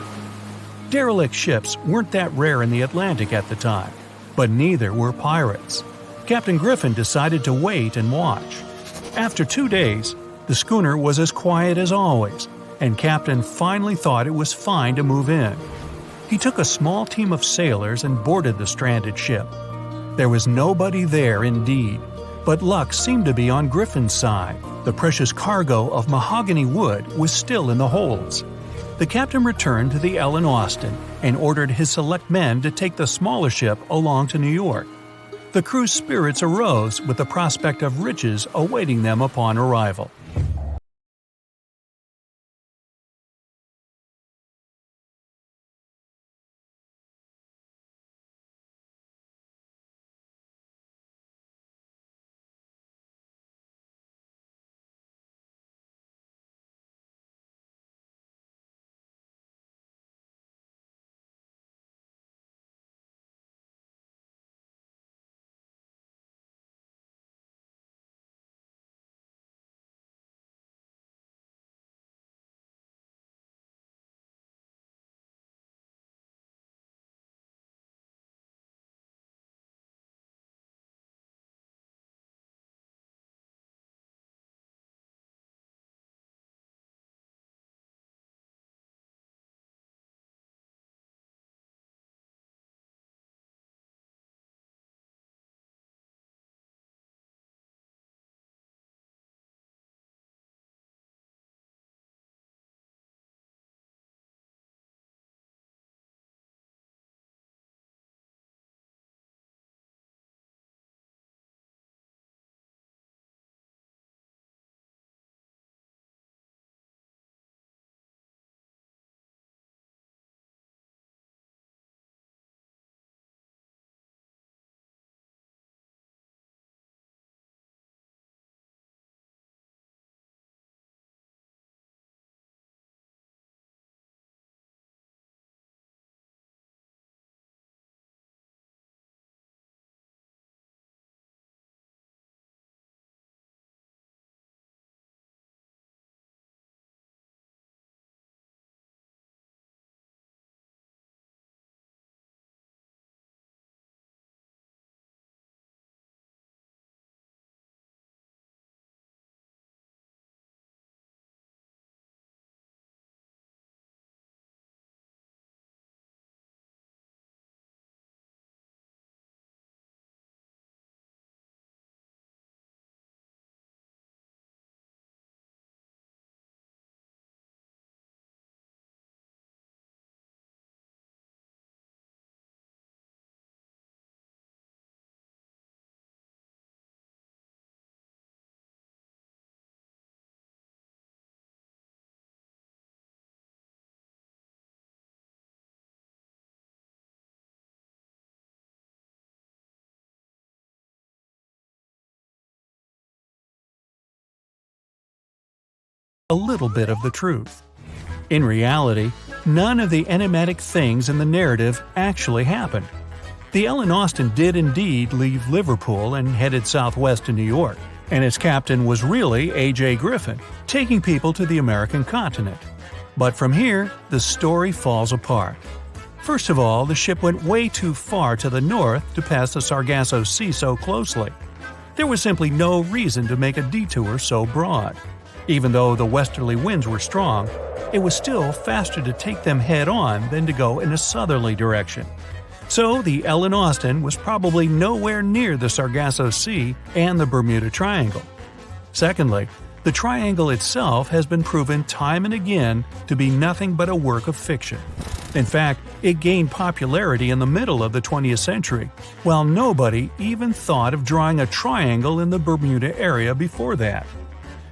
Derelict ships weren't that rare in the Atlantic at the time, but neither were pirates. Captain Griffin decided to wait and watch. After 2 days, the schooner was as quiet as always, and Captain finally thought it was fine to move in. He took a small team of sailors and boarded the stranded ship. There was nobody there indeed, but luck seemed to be on Griffin's side. The precious cargo of mahogany wood was still in the holds. The captain returned to the Ellen Austin and ordered his select men to take the smaller ship along to New York. The crew's spirits arose with the prospect of riches awaiting them upon arrival. A little bit of the truth. In reality, none of the enigmatic things in the narrative actually happened. The Ellen Austin did indeed leave Liverpool and headed southwest to New York, and its captain was really A.J. Griffin, taking people to the American continent. But from here, the story falls apart. First of all, the ship went way too far to the north to pass the Sargasso Sea so closely. There was simply no reason to make a detour so broad. Even though the westerly winds were strong, it was still faster to take them head-on than to go in a southerly direction. So the Ellen Austin was probably nowhere near the Sargasso Sea and the Bermuda Triangle. Secondly, the triangle itself has been proven time and again to be nothing but a work of fiction. In fact, it gained popularity in the middle of the 20th century, while nobody even thought of drawing a triangle in the Bermuda area before that.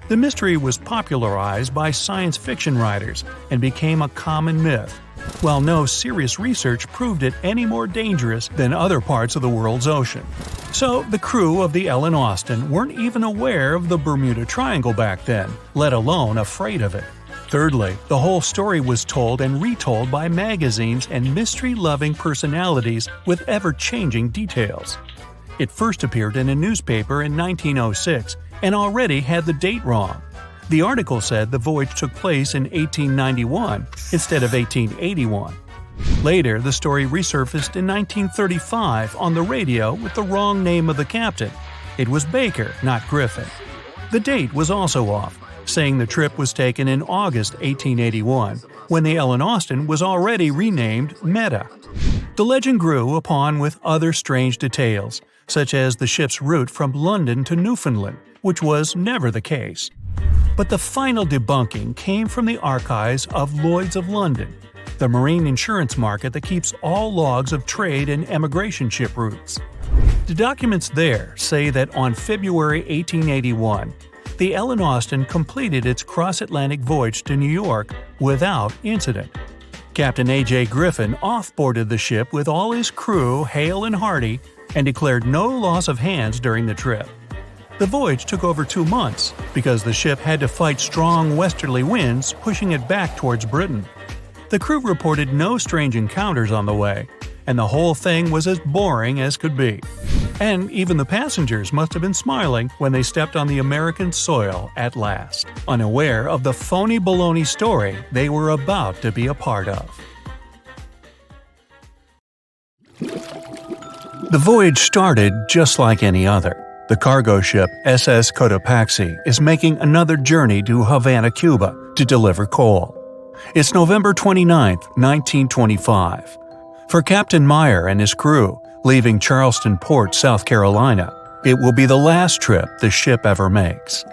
The mystery was popularized by science fiction writers and became a common myth, while no serious research proved it any more dangerous than other parts of the world's ocean. So the crew of the Ellen Austin weren't even aware of the Bermuda Triangle back then, let alone afraid of it. Thirdly, the whole story was told and retold by magazines and mystery-loving personalities with ever-changing details. It first appeared in a newspaper in 1906 and already had the date wrong. The article said the voyage took place in 1891 instead of 1881. Later, the story resurfaced in 1935 on the radio with the wrong name of the captain. It was Baker, not Griffin. The date was also off, saying the trip was taken in August 1881, when the Ellen Austin was already renamed Meta. The legend grew upon with other strange details, such as the ship's route from London to Newfoundland, which was never the case. But the final debunking came from the archives of Lloyd's of London, the marine insurance market that keeps all logs of trade and emigration ship routes. The documents there say that on February 1881, the Ellen Austin completed its cross-Atlantic voyage to New York without incident. Captain A.J. Griffin off-boarded the ship with all his crew hale and hearty and declared no loss of hands during the trip. The voyage took over 2 months because the ship had to fight strong westerly winds pushing it back towards Britain. The crew reported no strange encounters on the way, and the whole thing was as boring as could be. And even the passengers must have been smiling when they stepped on the American soil at last, unaware of the phony baloney story they were about to be a part of. The voyage started just like any other. The cargo ship SS Cotopaxi is making another journey to Havana, Cuba, to deliver coal. It's November 29, 1925. For Captain Meyer and his crew, leaving Charleston Port, South Carolina, it will be the last trip the ship ever makes.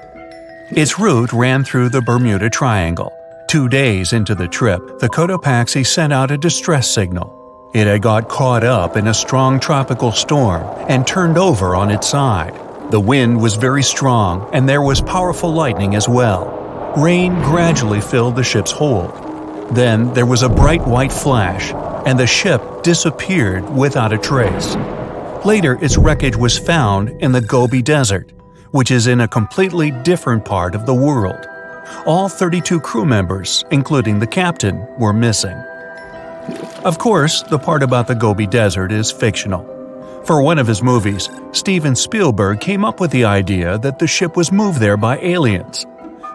Its route ran through the Bermuda Triangle. 2 days into the trip, the Cotopaxi sent out a distress signal. It had got caught up in a strong tropical storm and turned over on its side. The wind was very strong and there was powerful lightning as well. Rain gradually filled the ship's hold. Then there was a bright white flash, and the ship disappeared without a trace. Later, its wreckage was found in the Gobi Desert, which is in a completely different part of the world. All 32 crew members, including the captain, were missing. Of course, the part about the Gobi Desert is fictional. For one of his movies, Steven Spielberg came up with the idea that the ship was moved there by aliens.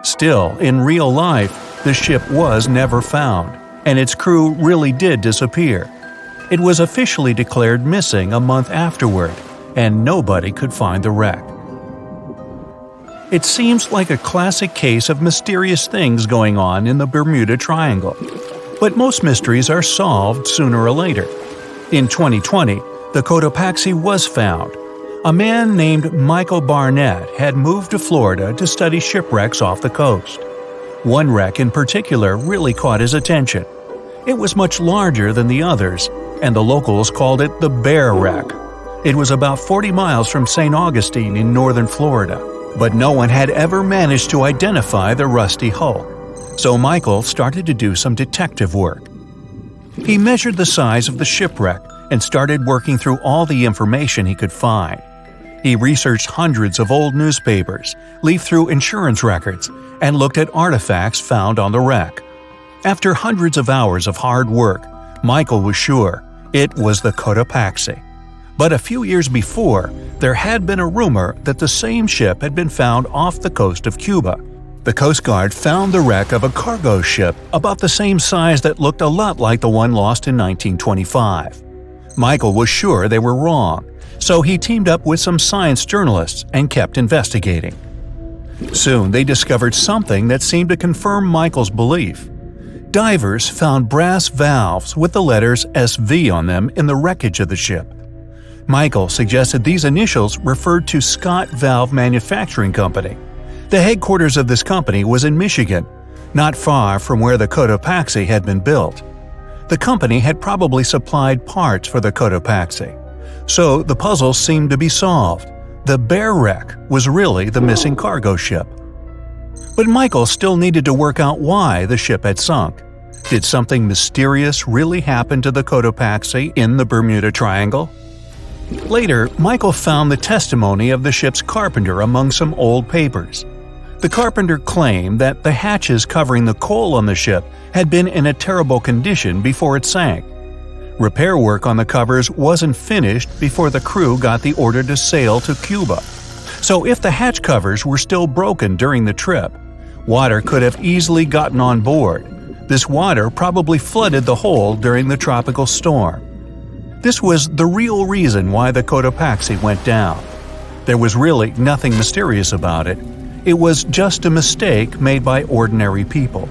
Still, in real life, the ship was never found, and its crew really did disappear. It was officially declared missing a month afterward, and nobody could find the wreck. It seems like a classic case of mysterious things going on in the Bermuda Triangle. But most mysteries are solved sooner or later. In 2020, the Cotopaxi was found. A man named Michael Barnett had moved to Florida to study shipwrecks off the coast. One wreck in particular really caught his attention. It was much larger than the others, and the locals called it the Bear Wreck. It was about 40 miles from St. Augustine in northern Florida, but no one had ever managed to identify the rusty hull. So Michael started to do some detective work. He measured the size of the shipwreck and started working through all the information he could find. He researched hundreds of old newspapers, leafed through insurance records, and looked at artifacts found on the wreck. After hundreds of hours of hard work, Michael was sure it was the Cotopaxi. But a few years before, there had been a rumor that the same ship had been found off the coast of Cuba. The Coast Guard found the wreck of a cargo ship about the same size that looked a lot like the one lost in 1925. Michael was sure they were wrong, so he teamed up with some science journalists and kept investigating. Soon they discovered something that seemed to confirm Michael's belief. Divers found brass valves with the letters SV on them in the wreckage of the ship. Michael suggested these initials referred to Scott Valve Manufacturing Company. The headquarters of this company was in Michigan, not far from where the Cotopaxi had been built. The company had probably supplied parts for the Cotopaxi. So the puzzle seemed to be solved. The Bear Wreck was really the missing cargo ship. But Michael still needed to work out why the ship had sunk. Did something mysterious really happen to the Cotopaxi in the Bermuda Triangle? Later, Michael found the testimony of the ship's carpenter among some old papers. The carpenter claimed that the hatches covering the coal on the ship had been in a terrible condition before it sank. Repair work on the covers wasn't finished before the crew got the order to sail to Cuba. So if the hatch covers were still broken during the trip, water could have easily gotten on board. This water probably flooded the hold during the tropical storm. This was the real reason why the Cotopaxi went down. There was really nothing mysterious about it. It was just a mistake made by ordinary people.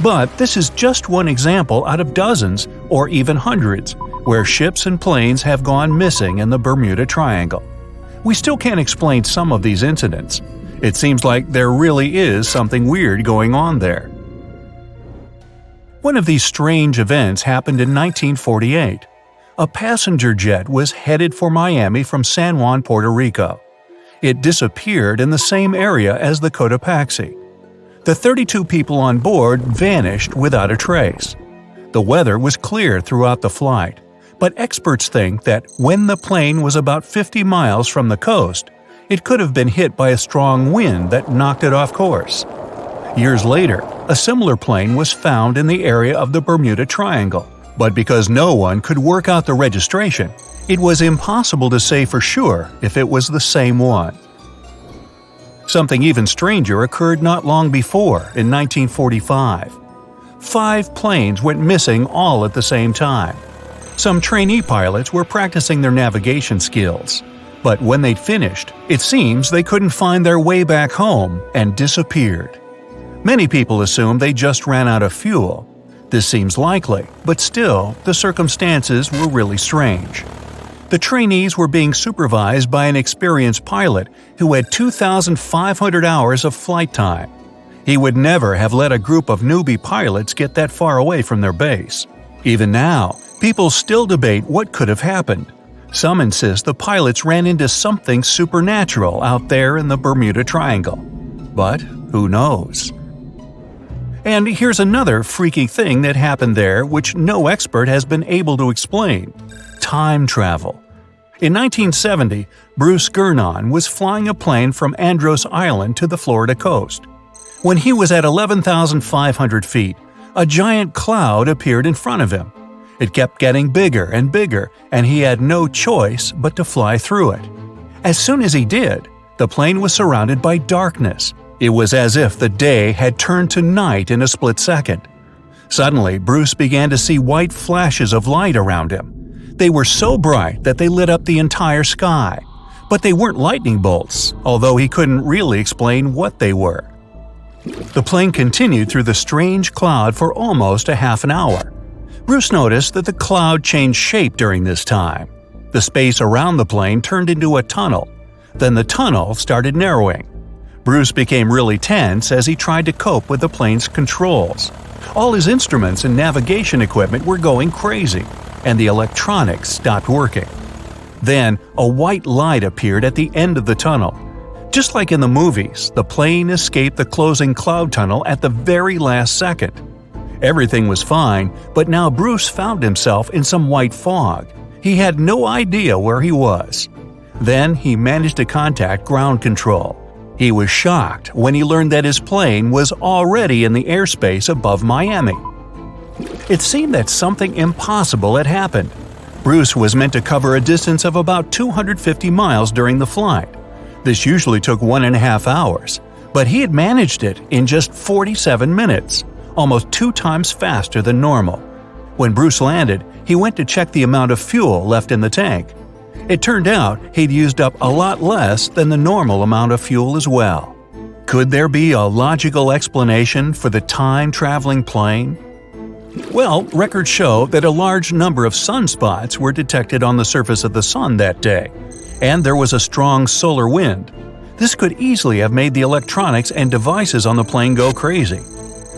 But this is just one example out of dozens or even hundreds. where ships and planes have gone missing in the Bermuda Triangle. We still can't explain some of these incidents. It seems like there really is something weird going on there. One of these strange events happened in 1948. A passenger jet was headed for Miami from San Juan, Puerto Rico. It disappeared in the same area as the Cotopaxi. The 32 people on board vanished without a trace. The weather was clear throughout the flight, but experts think that when the plane was about 50 miles from the coast, it could have been hit by a strong wind that knocked it off course. Years later, a similar plane was found in the area of the Bermuda Triangle, but because no one could work out the registration, it was impossible to say for sure if it was the same one. Something even stranger occurred not long before, in 1945. 5 planes went missing all at the same time. Some trainee pilots were practicing their navigation skills, but when they'd finished, it seems they couldn't find their way back home and disappeared. Many people assume they just ran out of fuel. This seems likely, but still, the circumstances were really strange. The trainees were being supervised by an experienced pilot who had 2,500 hours of flight time. He would never have let a group of newbie pilots get that far away from their base. Even now, people still debate what could have happened. Some insist the pilots ran into something supernatural out there in the Bermuda Triangle. But who knows? And here's another freaky thing that happened there which no expert has been able to explain: time travel. In 1970, Bruce Gernon was flying a plane from Andros Island to the Florida coast. When he was at 11,500 feet, a giant cloud appeared in front of him. It kept getting bigger and bigger, and he had no choice but to fly through it. As soon as he did, the plane was surrounded by darkness. It was as if the day had turned to night in a split second. Suddenly, Bruce began to see white flashes of light around him. They were so bright that they lit up the entire sky. But they weren't lightning bolts, although he couldn't really explain what they were. The plane continued through the strange cloud for almost a half an hour. Bruce noticed that the cloud changed shape during this time. The space around the plane turned into a tunnel. Then the tunnel started narrowing. Bruce became really tense as he tried to cope with the plane's controls. All his instruments and navigation equipment were going crazy, and the electronics stopped working. Then, a white light appeared at the end of the tunnel. Just like in the movies, the plane escaped the closing cloud tunnel at the very last second. Everything was fine, but now Bruce found himself in some white fog. He had no idea where he was. Then he managed to contact ground control. He was shocked when he learned that his plane was already in the airspace above Miami. It seemed that something impossible had happened. Bruce was meant to cover a distance of about 250 miles during the flight. This usually took 1.5 hours, but he had managed it in just 47 minutes, almost 2 times faster than normal. When Bruce landed, he went to check the amount of fuel left in the tank. It turned out he'd used up a lot less than the normal amount of fuel as well. Could there be a logical explanation for the time-traveling plane? Well, records show that a large number of sunspots were detected on the surface of the sun that day, and there was a strong solar wind. This could easily have made the electronics and devices on the plane go crazy.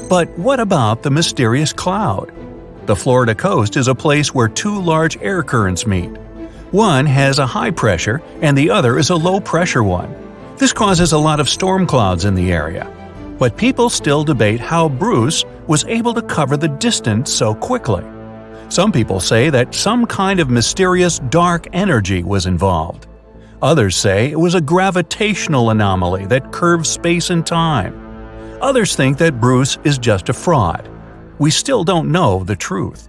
But what about the mysterious cloud? The Florida coast is a place where 2 large air currents meet. One has a high pressure and the other is a low pressure one. This causes a lot of storm clouds in the area. But people still debate how Bruce was able to cover the distance so quickly. Some people say that some kind of mysterious dark energy was involved. Others say it was a gravitational anomaly that curves space and time. Others think that Bruce is just a fraud. We still don't know the truth.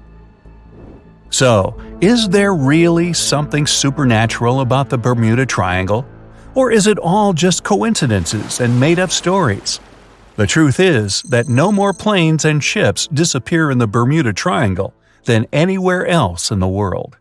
So, is there really something supernatural about the Bermuda Triangle? Or is it all just coincidences and made-up stories? The truth is that no more planes and ships disappear in the Bermuda Triangle than anywhere else in the world.